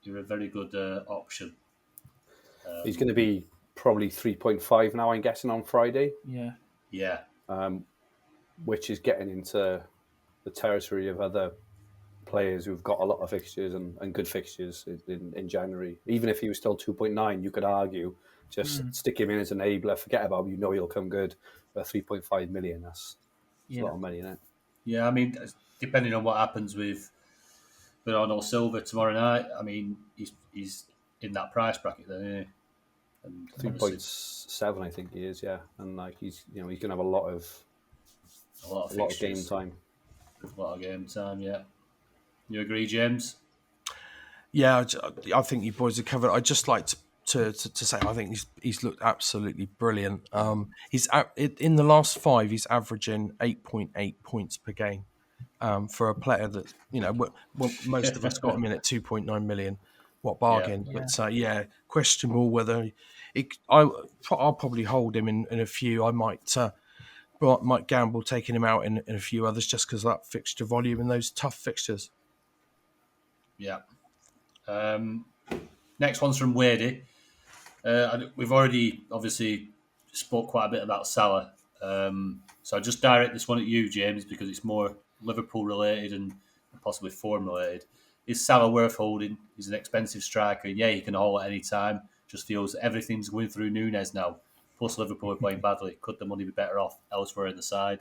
[SPEAKER 1] a very good option.
[SPEAKER 4] He's going to be probably 3.5 now, I'm guessing, on Friday.
[SPEAKER 2] Yeah.
[SPEAKER 4] Which is getting into the territory of other players who've got a lot of fixtures and good fixtures in January. Even if he was still 2.9, you could argue just stick him in as an enabler, forget about him, he'll come good. But 3.5 million, that's a lot of money, isn't it?
[SPEAKER 1] Yeah, I mean, depending on what happens with Bernardo Silva tomorrow night, I mean, he's in that price bracket then, isn't he? And
[SPEAKER 4] 3.7, I think he is, yeah. And like he's going to have a lot of game time.
[SPEAKER 1] A lot of game time, yeah. You agree, James?
[SPEAKER 3] Yeah, I think you boys have covered. I'd just like to say I think he's looked absolutely brilliant. In the last 5, he's averaging 8.8 points per game. For a player that most of us got him in at 2.9 million. What
[SPEAKER 1] Yeah.
[SPEAKER 3] bargain!
[SPEAKER 2] Yeah.
[SPEAKER 3] But questionable whether I'll probably hold him in a few. I might gamble taking him out in a few others just because of that fixture volume and those tough fixtures.
[SPEAKER 1] Yeah. Next one's from Wadey. We've already obviously spoke quite a bit about Salah. So I just direct this one at you, James, because it's more Liverpool related and possibly form related. Is Salah worth holding? He's an expensive striker. Yeah, he can haul at any time. Just feels everything's going through Nunes now. Plus, Liverpool are playing badly. Could the money be better off elsewhere in the side?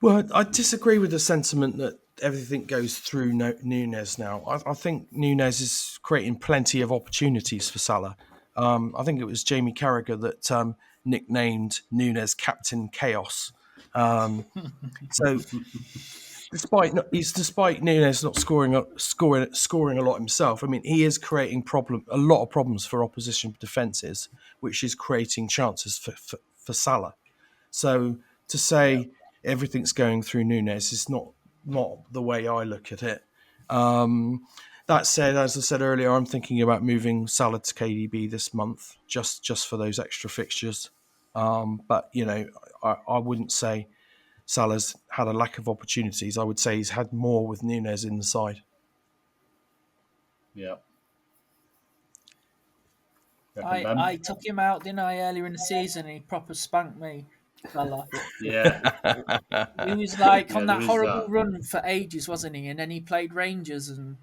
[SPEAKER 3] Well, I disagree with the sentiment that everything goes through Nunes now. I think Nunes is creating plenty of opportunities for Salah. I think it was Jamie Carragher that nicknamed Nunes Captain Chaos. So despite Nunes not scoring a lot himself, I mean he is creating a lot of problems for opposition defences, which is creating chances for Salah. So to say everything's going through Nunes is not the way I look at it. That said, as I said earlier, I'm thinking about moving Salah to KDB this month just for those extra fixtures. But I wouldn't say Salah's had a lack of opportunities. I would say he's had more with Nunes in the side.
[SPEAKER 1] Yeah.
[SPEAKER 2] I took him out, didn't I, earlier in the season, and he proper spanked me, fella.
[SPEAKER 1] Yeah.
[SPEAKER 2] He was like
[SPEAKER 1] Yeah,
[SPEAKER 2] on
[SPEAKER 1] there
[SPEAKER 2] that
[SPEAKER 1] is
[SPEAKER 2] horrible
[SPEAKER 1] that.
[SPEAKER 2] run for ages, wasn't he? And then he played Rangers, and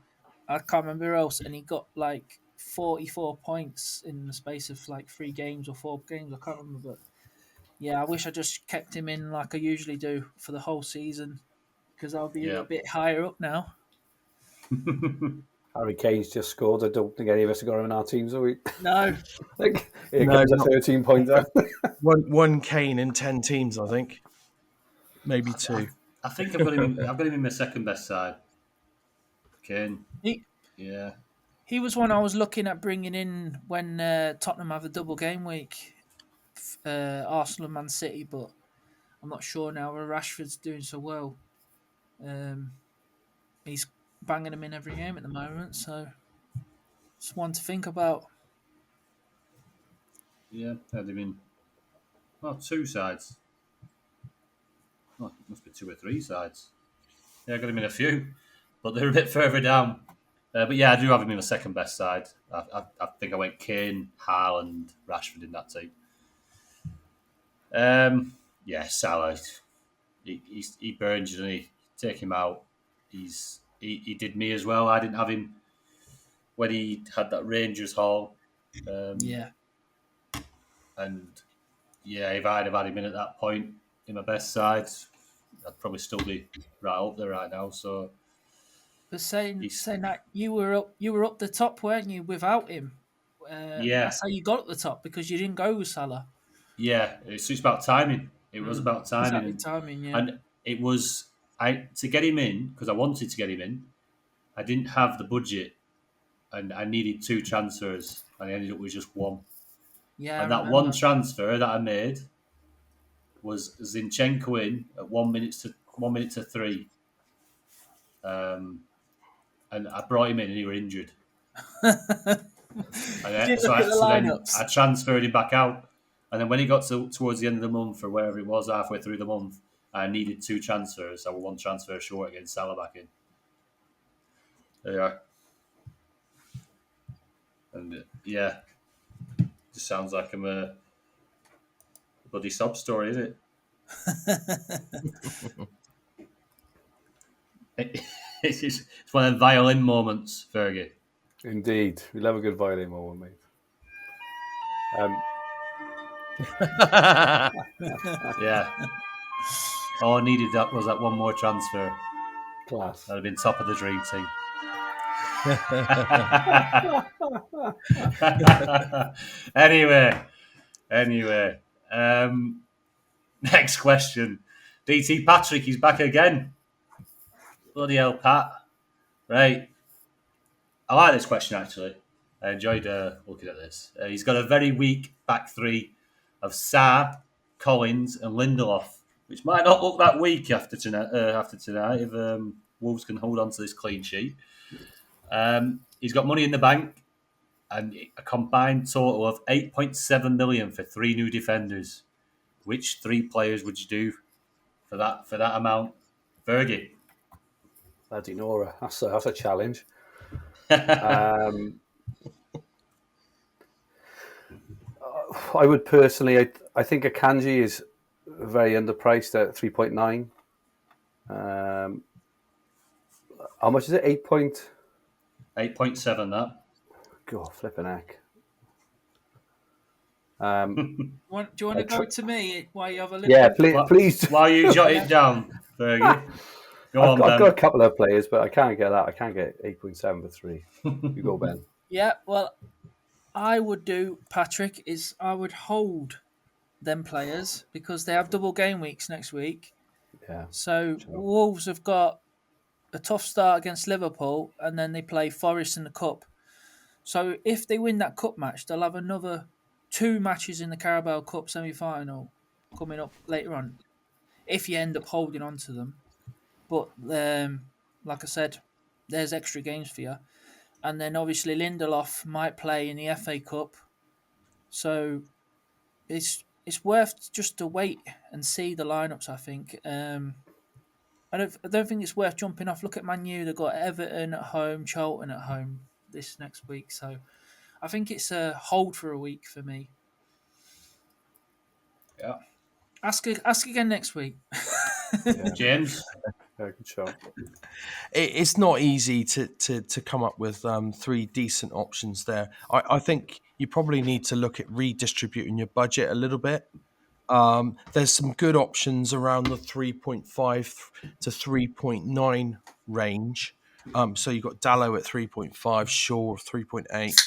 [SPEAKER 2] I can't remember who else, and he got like 44 points in the space of like 3 games or 4 games. I can't remember, but yeah, I wish I just kept him in like I usually do for the whole season because I'll be
[SPEAKER 1] Yeah.
[SPEAKER 2] a bit higher up now.
[SPEAKER 4] Harry Kane's just scored. I don't think any of us have got him in our teams, are we?
[SPEAKER 2] No,
[SPEAKER 4] Like, here comes a 13-pointer.
[SPEAKER 3] One Kane in 10 teams, I think, maybe 2.
[SPEAKER 1] I think I've got him in my second best side. Kane.
[SPEAKER 2] he
[SPEAKER 1] Yeah.
[SPEAKER 2] he was one I was looking at bringing in when Tottenham have a double game week, Arsenal and Man City, but I'm not sure now where Rashford's doing so well. He's banging them in every game at the moment, so it's one to think about.
[SPEAKER 1] Yeah. Had him in 2 sides. Oh, it must be 2 or 3 sides. Yeah, I got him in a few, but they're a bit further down. But yeah, I do have him in my second best side. I think I went Kane, Haaland, Rashford in that team. Yeah, Salah. He burns you, doesn't he? Take him out. He did me as well. I didn't have him when he had that Rangers haul.
[SPEAKER 2] Yeah.
[SPEAKER 1] And yeah, if I'd have had him in at that point in my best side, I'd probably still be right up there right now. So,
[SPEAKER 2] But saying that you were up the top, weren't you, without him?
[SPEAKER 1] yeah,
[SPEAKER 2] That's how you got at the top because you didn't go with Salah.
[SPEAKER 1] yeah, it's about timing. It was about timing,
[SPEAKER 2] Exactly, timing. Yeah.
[SPEAKER 1] and it was to get him in because I wanted to get him in. I didn't have the budget, and I needed 2 transfers, and I ended up with just 1.
[SPEAKER 2] Yeah.
[SPEAKER 1] And that one transfer that I made was Zinchenko in at 1 minute to 3. And I brought him in and he was injured.
[SPEAKER 2] Did look at the lineups.
[SPEAKER 1] I transferred him back out. And then when he got towards the end of the month or wherever it was, halfway through the month, I needed 2 transfers. I was 1 transfer short against Salah back in. There you are. And yeah, just sounds like I'm a bloody sob story, isn't it? It's one of the violin moments, Fergie.
[SPEAKER 4] Indeed. We love a good violin moment, mate.
[SPEAKER 1] Yeah. All I needed was that 1 more transfer.
[SPEAKER 4] Class.
[SPEAKER 1] I'd have been top of the dream team. Anyway. Next question. DT Patrick, he's back again. Bloody hell, Pat. Right. I like this question, actually. I enjoyed looking at this. He's got a very weak back three of Sarr, Collins, and Lindelof, which might not look that weak after tonight if Wolves can hold on to this clean sheet. He's got money in the bank and a combined total of 8.7 million for 3 new defenders. Which 3 players would you do for that amount? Fergie.
[SPEAKER 4] Bloody Nora, that's a challenge. I would personally, I think Akanji is very underpriced at 3.9. How much is it?
[SPEAKER 1] 8.7, that.
[SPEAKER 4] God, flipping heck.
[SPEAKER 2] Do you want to go to me while you have a look?
[SPEAKER 4] Yeah, please.
[SPEAKER 1] While you jot it down, Fergie.
[SPEAKER 4] I've got a couple of players, but I can't get that. I can't get 8.7 for 3. You go, Ben.
[SPEAKER 2] Yeah, well, I would do, Patrick, is I would hold them players because they have double game weeks next week.
[SPEAKER 4] Yeah.
[SPEAKER 2] So Wolves have got a tough start against Liverpool and then they play Forest in the Cup. So if they win that cup match, they'll have another 2 matches in the Carabao Cup semi-final coming up later on if you end up holding on to them. But like I said, there's extra games for you. And then obviously Lindelof might play in the FA Cup. So it's worth just to wait and see the lineups, I think. I don't think it's worth jumping off. Look at Man U. They've got Everton at home, Charlton at home this next week. So I think it's a hold for a week for me.
[SPEAKER 1] Yeah.
[SPEAKER 2] Ask again next week.
[SPEAKER 1] James?
[SPEAKER 4] Yeah, good shot.
[SPEAKER 3] It's not easy to come up with 3 decent options there. I think you probably need to look at redistributing your budget a little bit. There's some good options around the 3.5 to 3.9 range. So you've got Dallow at 3.5, Shaw 3.8,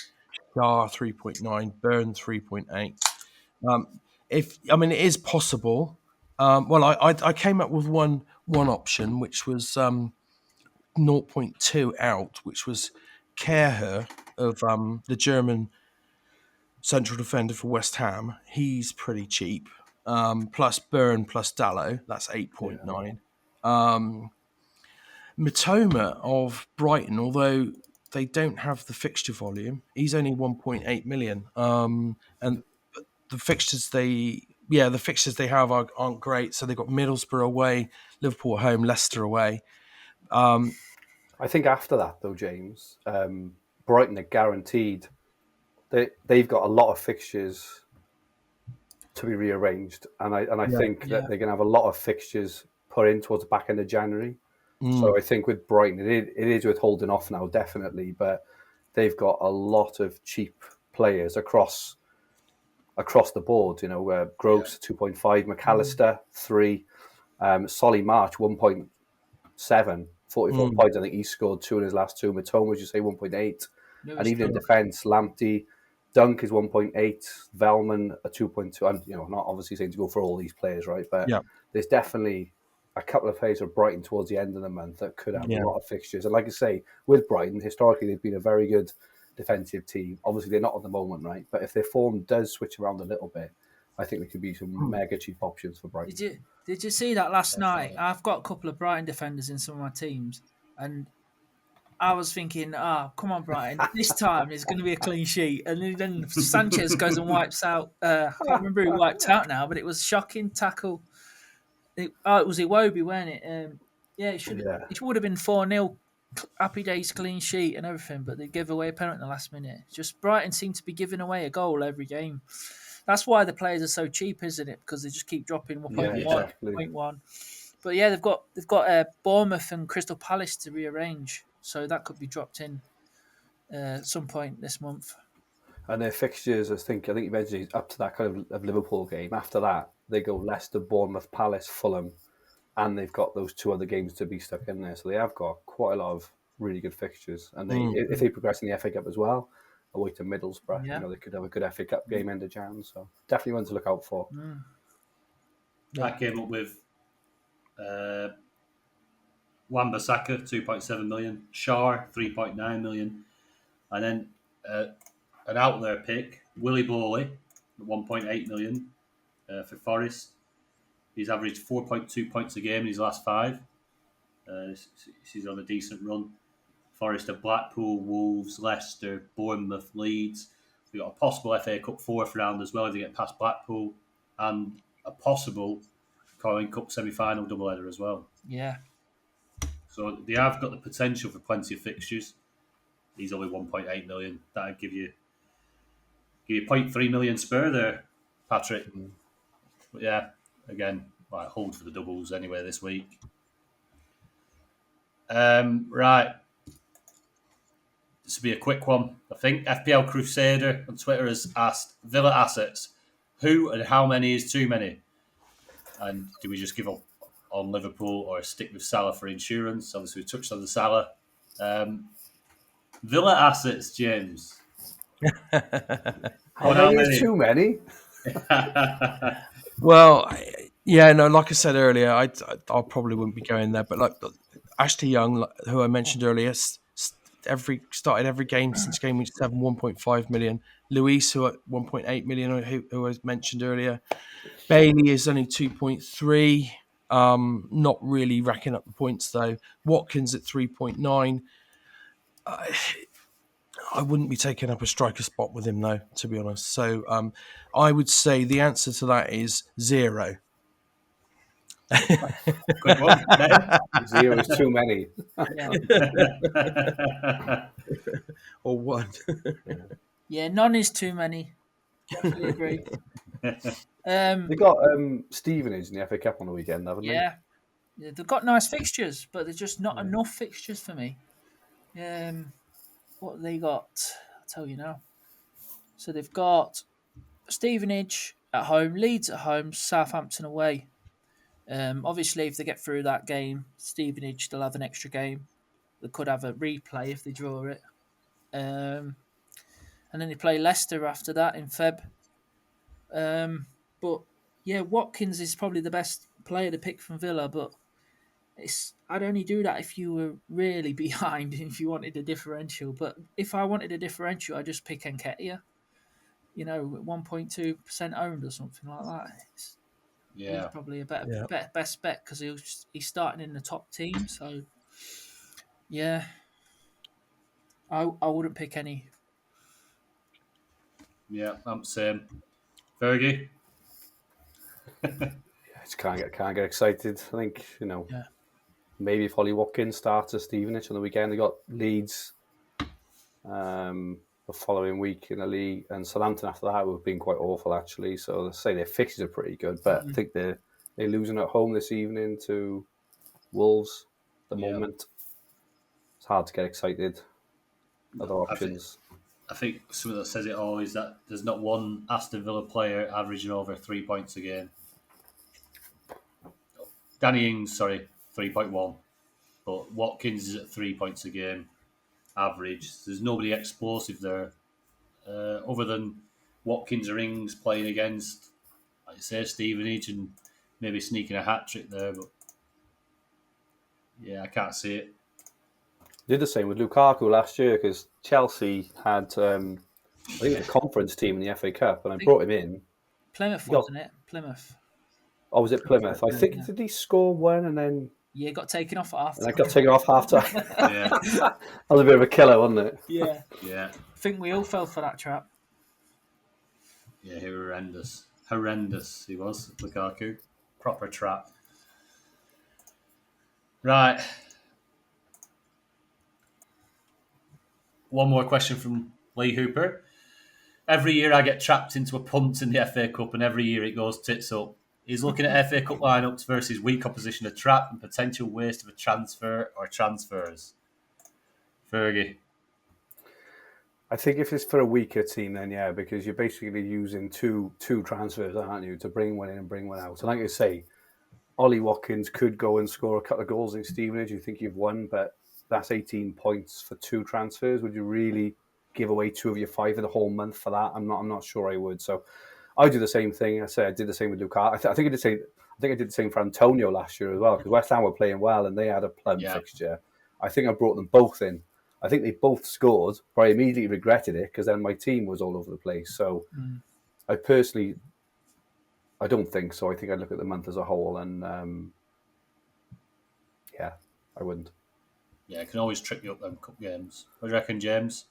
[SPEAKER 3] Dar 3.9, Burn 3.8. It is possible. I came up with one option, which was 0.2 out, which was Kerher of the German central defender for West Ham. He's pretty cheap. Plus Burn plus Dallow, that's 8.9. Matoma of Brighton, although they don't have the fixture volume, he's only 1.8 million. And the fixtures they have aren't great. So they've got Middlesbrough away, Liverpool at home, Leicester away.
[SPEAKER 4] I think after that, though, James, Brighton are guaranteed. They've got a lot of fixtures to be rearranged, and I think that they're going to have a lot of fixtures put in towards the back end of January. So I think with Brighton, it is with holding off now, definitely, but they've got a lot of cheap players across the board. Gross 2.5, McAllister 3, Solly March 1.7, 44 points. I think he scored 2 in his last 2. Matoma, as you say, 1.8, and even in defence, Lamptey, Dunk is 1.8, Velman a 2.2. I'm not obviously saying to go for all these players, right? But there's definitely a couple of players of Brighton towards the end of the month that could have a lot of fixtures. And like I say, with Brighton, historically they've been a very good defensive team. Obviously they're not at the moment, right? But if their form does switch around a little bit, I think there could be some mega cheap options for Brighton.
[SPEAKER 2] Did you see that last night? I've got a couple of Brighton defenders in some of my teams, and I was thinking, come on, Brighton, this time it's going to be a clean sheet. And then Sanchez goes and wipes out. I can't remember who wiped out now, but it was a shocking tackle. It was Iwobi, wasn't it? It would have been 4-0, happy days, clean sheet and everything, but they gave away a penalty in the last minute. Just Brighton seem to be giving away a goal every game. That's why the players are so cheap, isn't it? Because they just keep dropping 1.1. But yeah, they've got Bournemouth and Crystal Palace to rearrange, so that could be dropped in some point this month.
[SPEAKER 4] And their fixtures, I think you mentioned up to that kind of Liverpool game. After that, they go Leicester, Bournemouth, Palace, Fulham, and they've got those 2 other games to be stuck in there. So they have got quite a lot of really good fixtures. And if they progress in the FA Cup as well, away to Middlesbrough, they could have a good FA Cup game end of Jan. So definitely one to look out for.
[SPEAKER 1] I came up with Wan-Bissaka, 2.7 million. Shar, 3.9 million. And then an out there pick, Willie Bowley, 1.8 million for Forest. He's averaged 4.2 points a game in his last 5. He's on a decent run. Forest have Blackpool, Wolves, Leicester, Bournemouth, Leeds. We've got a possible FA Cup 4th round as well if they get past Blackpool, and a possible Carling Cup semi-final doubleheader as well.
[SPEAKER 2] Yeah.
[SPEAKER 1] So they have got the potential for plenty of fixtures. He's only 1.8 million. That'd give you 0.3 million spur there, Patrick. But yeah, again, hold for the doubles anyway this week. Right. This will be a quick one. I think FPL Crusader on Twitter has asked Villa assets, who and how many is too many? And do we just give up on Liverpool or stick with Salah for insurance? Obviously, we touched on the Salah. Villa assets, James.
[SPEAKER 4] How many is too many?
[SPEAKER 3] Well, yeah, no, like I said earlier, I probably wouldn't be going there. But like Ashley Young, who I mentioned earlier, started every game since game week 7, 1.5 million. Luis, who at 1.8 million, who I mentioned earlier. Bailey is only 2.3. Not really racking up the points though. Watkins at 3.9. I wouldn't be taking up a striker spot with him though, to be honest. So I would say the answer to that is 0.
[SPEAKER 1] Good one.
[SPEAKER 4] 0 is too many.
[SPEAKER 3] Or 1.
[SPEAKER 2] Yeah, none is too many. Definitely agree.
[SPEAKER 4] They got Stevenage in the FA Cup on the weekend, haven't they?
[SPEAKER 2] Yeah, they've got nice fixtures, but there's just not enough fixtures for me. What have they got? I'll tell you now. So they've got Stevenage at home, Leeds at home, Southampton away. Obviously, if they get through that game, Stevenage, they'll have an extra game. They could have a replay if they draw it. And then they play Leicester after that in Feb. But yeah, Watkins is probably the best player to pick from Villa, but I'd only do that if you were really behind, if you wanted a differential. But if I wanted a differential, I'd just pick Nketiah. 1.2% owned or something like that. He's probably a best bet because he's starting in the top team. So yeah, I wouldn't pick any.
[SPEAKER 1] Yeah, I'm the same. Fergie?
[SPEAKER 4] Just can't get excited. I think, maybe if Ollie Watkins starts at Stevenage on the weekend. They got Leeds the following week in the league, and Southampton after that have been quite awful actually. So they say their fixtures are pretty good, but I think they're losing at home this evening to Wolves at the moment. It's hard to get excited. Other options.
[SPEAKER 1] I think something that says it all is that there's not one Aston Villa player averaging over 3 points a game. Danny Ings, 3.1. But Watkins is at 3 points a game average. There's nobody explosive there. Other than Watkins or Ings playing against, like I say, Stevenage and maybe sneaking a hat-trick there. But yeah, I can't see it.
[SPEAKER 4] Did the same with Lukaku last year because Chelsea had, I think it was a conference team in the FA Cup, and I brought him in.
[SPEAKER 2] Plymouth, wasn't it? Plymouth.
[SPEAKER 4] Oh, was it Plymouth? I think, did he score one and then...
[SPEAKER 2] Yeah, got taken off at half time.
[SPEAKER 4] And I got taken off half time.
[SPEAKER 1] Yeah.
[SPEAKER 4] That was a bit of a killer, wasn't it?
[SPEAKER 2] Yeah.
[SPEAKER 1] Yeah.
[SPEAKER 2] I think we all fell for that trap.
[SPEAKER 1] Yeah, he was horrendous. Horrendous he was, Lukaku. Proper trap. Right. One more question from Lee Hooper. Every year I get trapped into a punt in the FA Cup and every year it goes tits up. He's looking at FA Cup lineups versus weak opposition a trap and potential waste of a transfer or transfers. Fergie.
[SPEAKER 4] I think if it's for a weaker team, then yeah, because you're basically using two transfers, aren't you, to bring one in and bring one out. And like I say, Ollie Watkins could go and score a couple of goals in Stevenage. You think you've won, but that's 18 points for 2 transfers. Would you really give away 2 of your 5 for the whole month for that? I'm not sure I would. So I do the same thing. I did the same with Lukaku. I think I did say I think I did the same for Antonio last year as well, because West Ham were playing well and they had a plum
[SPEAKER 1] Yeah.
[SPEAKER 4] fixture. I think I brought them both in. I think they both scored, but I immediately regretted it because then my team was all over the place. So I personally, I don't think so. I think I look at the month as a whole, and yeah, I wouldn't.
[SPEAKER 1] Yeah, it can always trip you up them cup games. What do you reckon, James?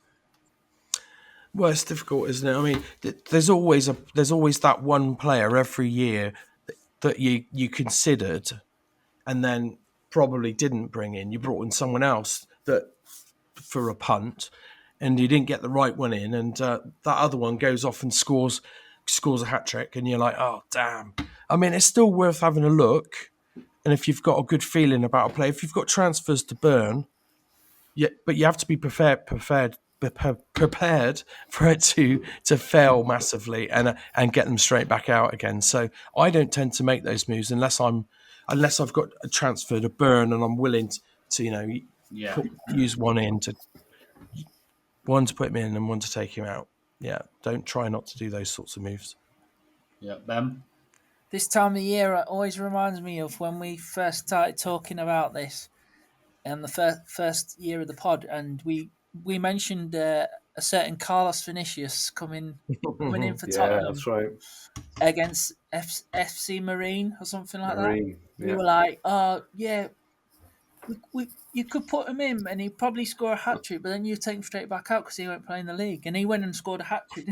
[SPEAKER 3] Well, it's difficult, isn't it? I mean, there's always that one player every year that you considered, and then probably didn't bring in. You brought in someone else that for a punt, and you didn't get the right one in, and that other one goes off and scores a hat trick, and you're like, oh damn. I mean, it's still worth having a look, and if you've got a good feeling about a play, if you've got transfers to burn, yeah, but you have to be prepared for it to fail massively and get them straight back out again. So I don't tend to make those moves unless I've got a transfer to burn and I'm willing to use one to put him in and one to take him out. Yeah, don't try not to do those sorts of moves.
[SPEAKER 1] Yeah, Ben.
[SPEAKER 2] This time of year always reminds me of when we first started talking about this, and the first year of the pod, and we mentioned a certain Carlos Vinicius coming in for
[SPEAKER 4] Yeah,
[SPEAKER 2] Tottenham
[SPEAKER 4] that's right.
[SPEAKER 2] against FC Marine or something like
[SPEAKER 4] Marine,
[SPEAKER 2] that. We
[SPEAKER 4] yeah.
[SPEAKER 2] were like, oh yeah, you could put him in and he'd probably score a hat trick, but then you take him straight back out because he won't play in the league, and he went and scored a hat trick.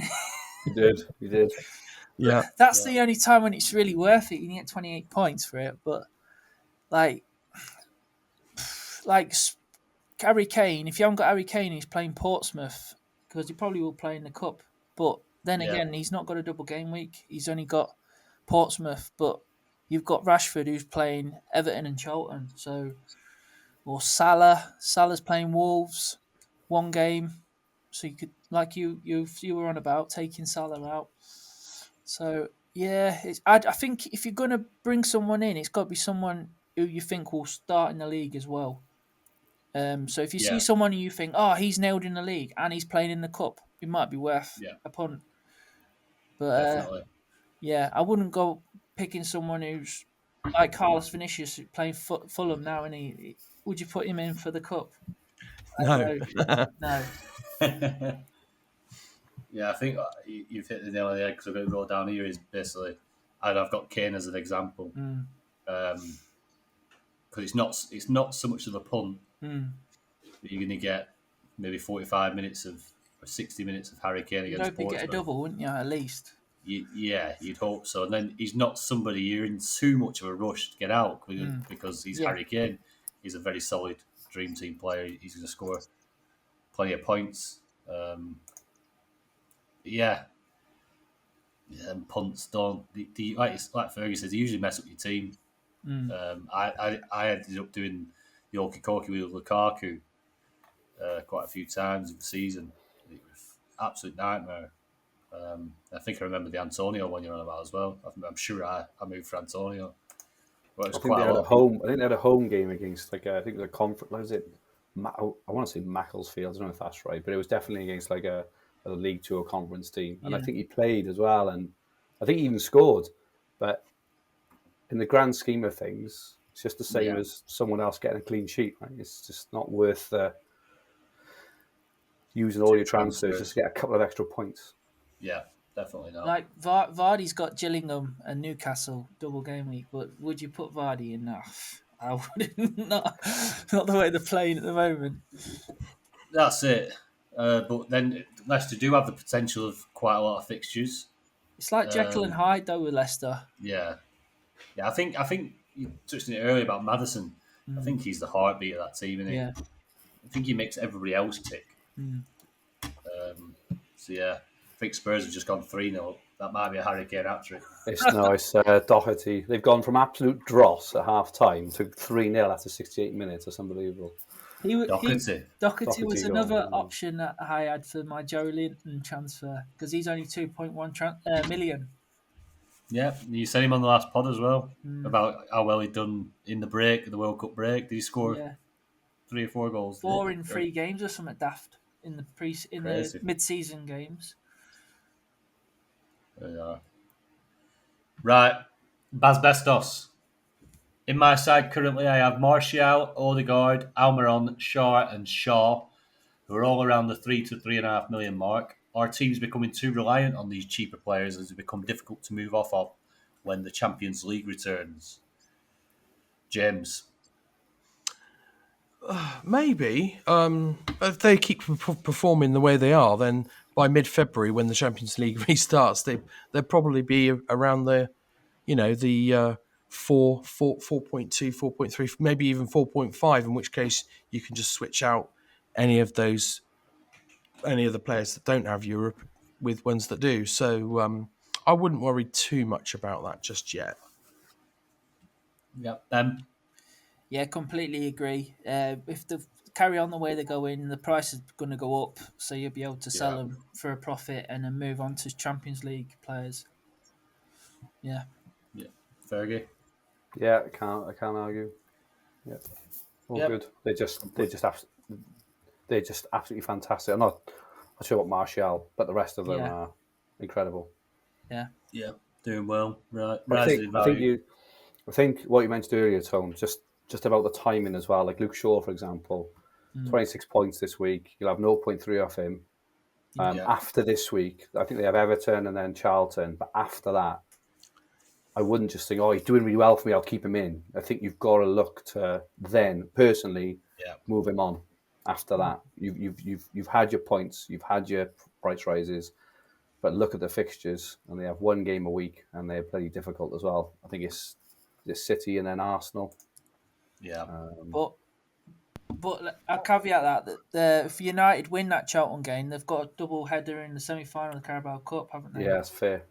[SPEAKER 4] He did.
[SPEAKER 3] Yeah,
[SPEAKER 2] That's the only time when it's really worth it. You can get 28 points for it, but like Harry Kane, if you haven't got Harry Kane, he's playing Portsmouth because he probably will play in the cup. But then again, he's not got a double game week. He's only got Portsmouth, but you've got Rashford who's playing Everton and Charlton. So, or Salah's playing Wolves, one game. So you could, like you were on about taking Salah out. So yeah, I think if you're gonna bring someone in, it's got to be someone who you think will start in the league as well. So if you see someone who you think, oh, he's nailed in the league and he's playing in the cup, it might be worth a punt. But
[SPEAKER 1] Definitely.
[SPEAKER 2] I wouldn't go picking someone who's like Carlos Vinicius playing Fulham now, and would you put him in for the cup?
[SPEAKER 3] no.
[SPEAKER 2] No.
[SPEAKER 1] Yeah, I think you've hit the nail on the head because I'm going to go down here is basically, and I've got Kane as an example. Because it's not so much of a punt. You're going to get maybe 45 minutes or 60 minutes of Harry Kane against Portsmouth.
[SPEAKER 2] You'd hope you get a double, wouldn't you, at least?
[SPEAKER 1] You'd hope so. And then he's not somebody you're in too much of a rush to get out because he's Harry Kane. He's a very solid dream team player. He's going to score plenty of points. And punts don't. Like Fergie says, they usually mess up your team. I ended up doing the Okie Kokie with Lukaku quite a few times in the season. It was an absolute nightmare. I think I remember the Antonio one you're on about as well. I'm sure I moved for Antonio. Well,
[SPEAKER 4] I think they had a home game against I think it was a conference. What was it? I want to say Macclesfield. I don't know if that's right, but it was definitely against like a League Two or conference team, and I think he played as well, and I think he even scored. But in the grand scheme of things, it's just the same as someone else getting a clean sheet. Right? It's just not worth using all your transfers just to get a couple of extra points.
[SPEAKER 1] Yeah, definitely not.
[SPEAKER 2] Like Vardy's got Gillingham and Newcastle double game week, but would you put Vardy in that? I wouldn't. Not the way they're playing at the moment.
[SPEAKER 1] That's it. But then Leicester do have the potential of quite a lot of fixtures.
[SPEAKER 2] It's like Jekyll and Hyde though with Leicester.
[SPEAKER 1] Yeah. I think you touched on it earlier about Maddison. I think he's the heartbeat of that team, isn't he?
[SPEAKER 2] Yeah.
[SPEAKER 1] I think he makes everybody else tick. I think Spurs have just gone 3-0. That might be a Harry Kane hat-trick.
[SPEAKER 4] It's Doherty. They've gone from absolute dross at half-time to 3-0 after 68 minutes. That's unbelievable.
[SPEAKER 1] Doherty
[SPEAKER 2] was another option that I had for my Joe Linton transfer because he's only 2.1 million.
[SPEAKER 1] Yeah, you said him on the last pod as well about how well he'd done in the World Cup break. Did he score 3 or 4 goals?
[SPEAKER 2] 4 in 3 games or something daft in the mid-season games.
[SPEAKER 1] There you are. Right, Basbestos. In my side currently, I have Martial, Odegaard, Almiron, Shaw, and Shaw, who are all around the 3 to 3.5 million mark. Our team's becoming too reliant on these cheaper players as they become difficult to move off of when the Champions League returns. James.
[SPEAKER 3] Maybe if they keep performing the way they are, then by mid-February, when the Champions League restarts, they'll probably be around the, the 4.2, 4.3, maybe even 4.5. In which case, you can just switch out any of the players that don't have Europe with ones that do. So I wouldn't worry too much about that just yet.
[SPEAKER 1] Yep.
[SPEAKER 2] Yeah, completely agree. If they carry on the way they're going, the price is going to go up, so you'll be able to sell them for a profit and then move on to Champions League players. Yeah.
[SPEAKER 1] Yeah. Fergie.
[SPEAKER 4] Yeah, I can't argue. Yeah, all good. They're just absolutely fantastic. I'm not sure about Martial, but the rest of them are incredible.
[SPEAKER 2] Yeah.
[SPEAKER 1] Yeah, doing well. Right.
[SPEAKER 4] I think what you mentioned earlier, Tone, just about the timing as well. Like Luke Shaw, for example, 26 points this week. You'll have 0.3 off him. After this week, I think they have Everton and then Charlton. But after that, I wouldn't just think, oh, he's doing really well for me, I'll keep him in. I think you've got to look to then personally move him on. After that, you've had your points, you've had your price rises, but look at the fixtures, and they have one game a week, and they're pretty difficult as well. I think it's City and then Arsenal.
[SPEAKER 1] Yeah.
[SPEAKER 2] But I'll caveat that if United win that Charlton game, they've got a double header in the semi-final of the Carabao Cup, haven't they?
[SPEAKER 4] Yeah, that's fair.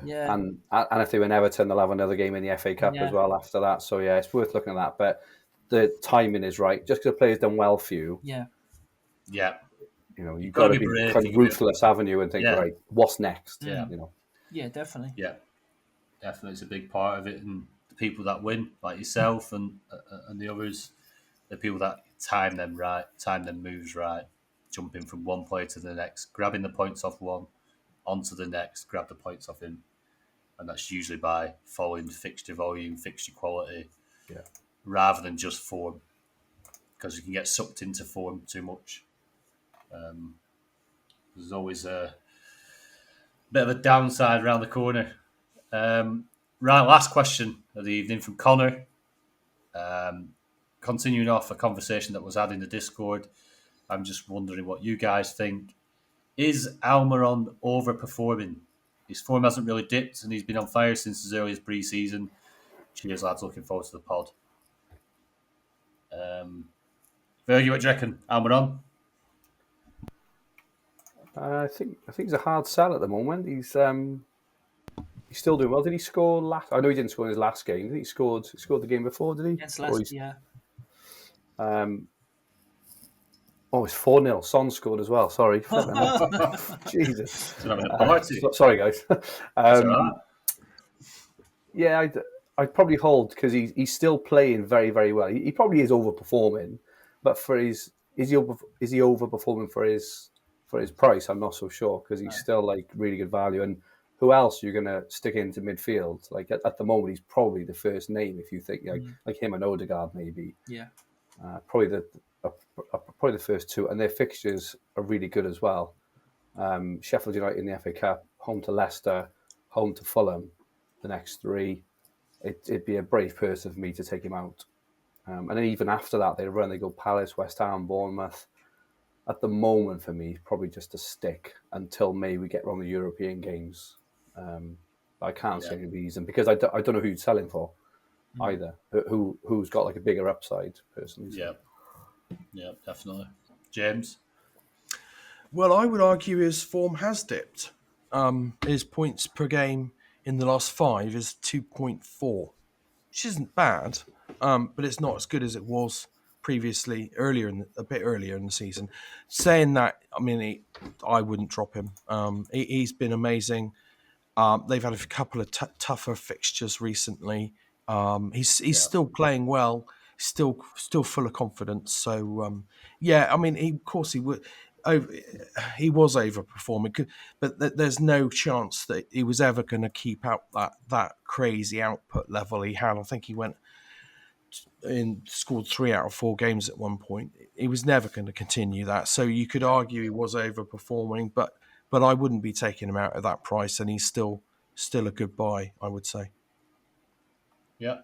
[SPEAKER 2] Yeah.
[SPEAKER 4] And if they win Everton, they'll have another game in the FA Cup as well after that. So yeah, it's worth looking at that. But the timing is right. Just because a player's done well for you,
[SPEAKER 1] yeah,
[SPEAKER 4] you've got to be kind of ruthless, haven't you, and think, right, what's next?
[SPEAKER 1] Yeah,
[SPEAKER 2] yeah, definitely.
[SPEAKER 1] Yeah, definitely, it's a big part of it, and the people that win, like yourself and the others, the people that time them moves right, jumping from one player to the next, grabbing the points off one, onto the next, grab the points off him, and that's usually by following fixture volume, fixture quality, rather than just form, because you can get sucked into form too much. There's always a bit of a downside around the corner. Right, last question of the evening from Connor. Continuing off a conversation that was had in the Discord, I'm just wondering what you guys think. Is Almiron overperforming? His form hasn't really dipped, and he's been on fire since as early as pre-season. Cheers, lads. Looking forward to the pod. Fergie, what do you reckon? Almiron?
[SPEAKER 4] I think he's a hard sell at the moment. He's still doing well. Did he score last? I know he didn't score in his last game. Did he scored the game before? Did he?
[SPEAKER 2] Against Leicester, yeah.
[SPEAKER 4] It's 4-0. Son scored as well. Sorry. Jesus. Sorry, guys. Yeah, I'd probably hold because he's still playing very, very well. He probably is overperforming, but is he overperforming for his price? I'm not so sure because he's still like really good value. And who else are you going to stick into midfield? Like at the moment, he's probably the first name if you think like him and Odegaard maybe.
[SPEAKER 2] Yeah.
[SPEAKER 4] Probably the first two, and their fixtures are really good as well. Sheffield United in the FA Cup, home to Leicester, home to Fulham, the next three. It'd be a brave person for me to take him out. And then even after that, they go Palace, West Ham, Bournemouth. At the moment, for me, probably just a stick until May we get around the European games. I can't see any reason because I don't know who you'd sell him for either. Who's got like a bigger upside personally? So.
[SPEAKER 1] Yeah, definitely. James?
[SPEAKER 3] Well, I would argue his form has dipped. His points per game in the last 5 is 2.4, which isn't bad, but it's not as good as it was previously, a bit earlier in the season. Saying that, I mean, I wouldn't drop him. He's been amazing. They've had a couple of tougher fixtures recently. He's still playing well, still full of confidence. So I mean, of course he would. he was overperforming, but there's no chance that he was ever going to keep up that crazy output level he had. I think he went and scored 3 out of 4 games at one point. He was never going to continue that. So you could argue he was overperforming, but I wouldn't be taking him out at that price, and he's still a good buy, I would say.
[SPEAKER 1] Yeah.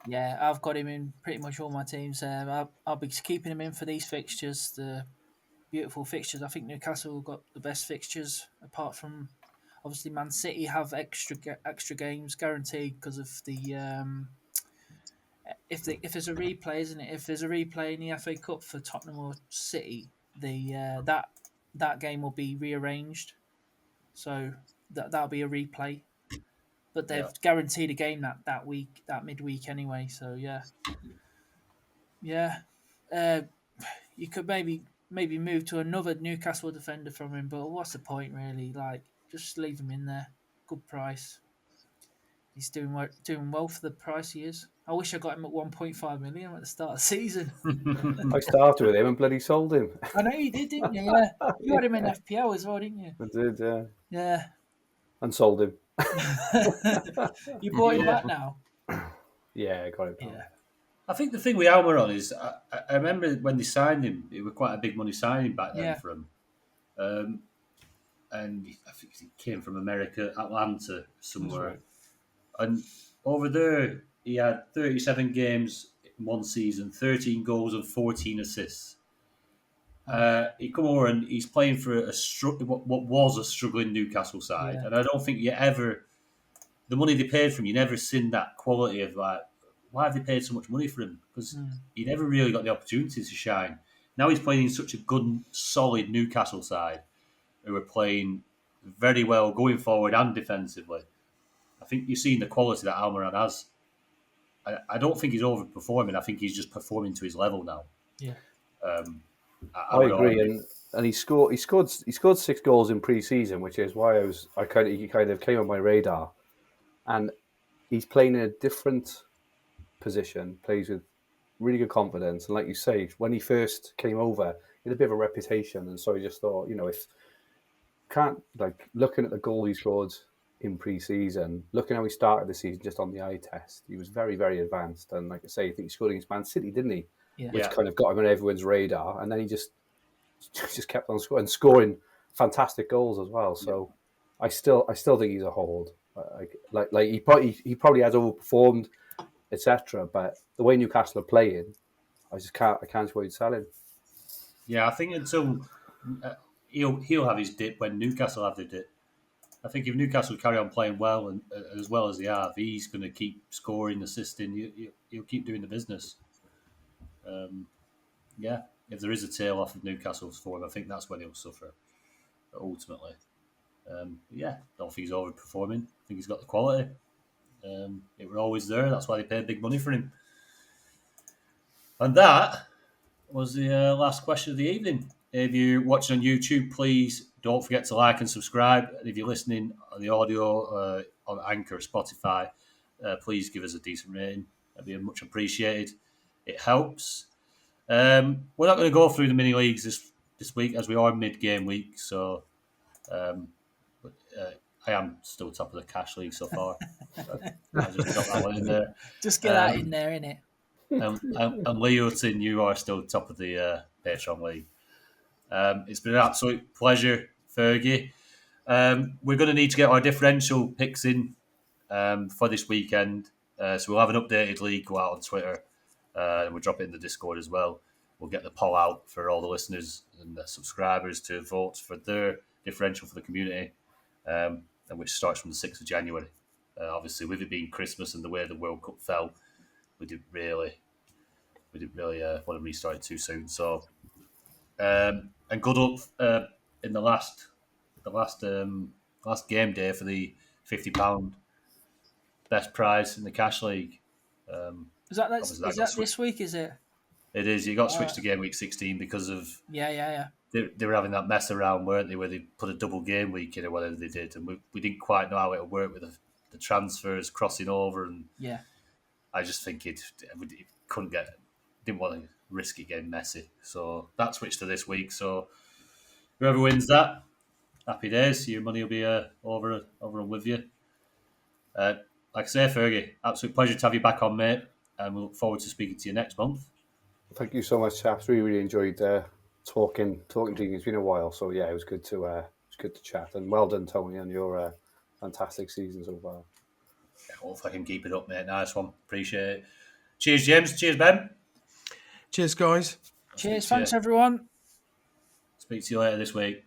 [SPEAKER 2] Yeah, I've got him in pretty much all my teams. I'll be keeping him in for these fixtures, the beautiful fixtures. I think Newcastle got the best fixtures, apart from obviously Man City have extra games guaranteed because of the if there's a replay, isn't it? If there's a replay in the FA Cup for Tottenham or City, the that game will be rearranged, so that'll be a replay. But they've guaranteed a game that week, that midweek anyway. So yeah. You could maybe move to another Newcastle defender from him, but what's the point really? Like, just leave him in there. Good price. He's doing well for the price he is. I wish I got him at 1.5 million at the start of the season.
[SPEAKER 4] I started with him and bloody sold him.
[SPEAKER 2] I know you did, didn't you? Yeah, you had him in FPL as well, didn't you?
[SPEAKER 4] I did, yeah.
[SPEAKER 2] Yeah.
[SPEAKER 4] And sold him.
[SPEAKER 2] You bought him back now.
[SPEAKER 4] Yeah, I got him back.
[SPEAKER 2] Yeah.
[SPEAKER 1] I think the thing with Almiron is, I remember when they signed him, it was quite a big money signing back then for him. And I think he came from America, Atlanta, somewhere.
[SPEAKER 2] Right.
[SPEAKER 1] And over there, he had 37 games in one season, 13 goals and 14 assists. He come over and he's playing for what was a struggling Newcastle side.
[SPEAKER 2] Yeah.
[SPEAKER 1] And I don't think the money they paid for him, you never seen that quality of like, why have they paid so much money for him? Because he never really got the opportunity to shine. Now he's playing in such a good, solid Newcastle side who are playing very well going forward and defensively. I think you've seen the quality that Almiron has. I don't think he's overperforming. I think he's just performing to his level now.
[SPEAKER 2] Yeah.
[SPEAKER 4] I agree, and he scored 6 goals in pre-season, which is why he kind of came on my radar, and he's playing in a different position, plays with really good confidence, and like you say, when he first came over, he had a bit of a reputation, and so I just thought, if looking at the goal he scored in pre-season, looking how he started the season just on the eye test, he was very, very advanced, and like I say, I think he scored against Man City, didn't he?
[SPEAKER 2] Yeah.
[SPEAKER 4] Which kind of got him on everyone's radar, and then he just kept on scoring fantastic goals as well. So I still think he's a hold. Like he probably has overperformed, etc. But the way Newcastle are playing, I can't wait to sell him.
[SPEAKER 1] Yeah, I think until he'll have his dip when Newcastle have their dip. I think if Newcastle carry on playing well and as well as they have, he's going to keep scoring, assisting. He'll keep doing the business. If there is a tail off of Newcastle's form, I think that's when he'll suffer. Ultimately, don't think he's overperforming. I think he's got the quality. It were always there. That's why they paid big money for him. And that was the last question of the evening. If you're watching on YouTube, please don't forget to like and subscribe. And if you're listening on the audio on Anchor or Spotify, please give us a decent rating. That'd be much appreciated. It helps. We're not going to go through the mini leagues this week as we are mid-game week. So I am still top of the cash league so far. I just got that one in there.
[SPEAKER 2] Just get that in there, innit?
[SPEAKER 1] And Leotin, you are still top of the Patreon league. It's been an absolute pleasure, Fergie. We're going to need to get our differential picks in for this weekend. So we'll have an updated league go out on Twitter. We'll drop it in the Discord as well. We'll get the poll out for all the listeners and the subscribers to vote for their differential for the community, and which starts from the 6th of January. Obviously, with it being Christmas and the way the World Cup fell, we didn't really want to restart it too soon. So, and good luck in the last game day for the £50 best prize in the cash league.
[SPEAKER 2] Is that this week? Is it?
[SPEAKER 1] It is. You got switched to game week 16 because of
[SPEAKER 2] yeah.
[SPEAKER 1] They were having that mess around, weren't they, where they put a double game week in or whatever they did, and we didn't quite know how it would work with the transfers crossing over, and I just think it didn't want to risk it getting messy, so that switched to this week. So whoever wins that, happy days. Your money will be over and with you. Like I say, Fergie, absolute pleasure to have you back on, mate. And we look forward to speaking to you next month.
[SPEAKER 4] Thank you so much, chaps. Really enjoyed talking to you. It's been a while, so yeah, it was good to chat. And well done, Tony, on your fantastic season so far.
[SPEAKER 1] Hopefully I can keep it up, mate. Nice one. Appreciate it. Cheers, James. Cheers, Ben.
[SPEAKER 3] Cheers, guys.
[SPEAKER 2] Cheers. Thanks, everyone.
[SPEAKER 1] Speak to you later this week.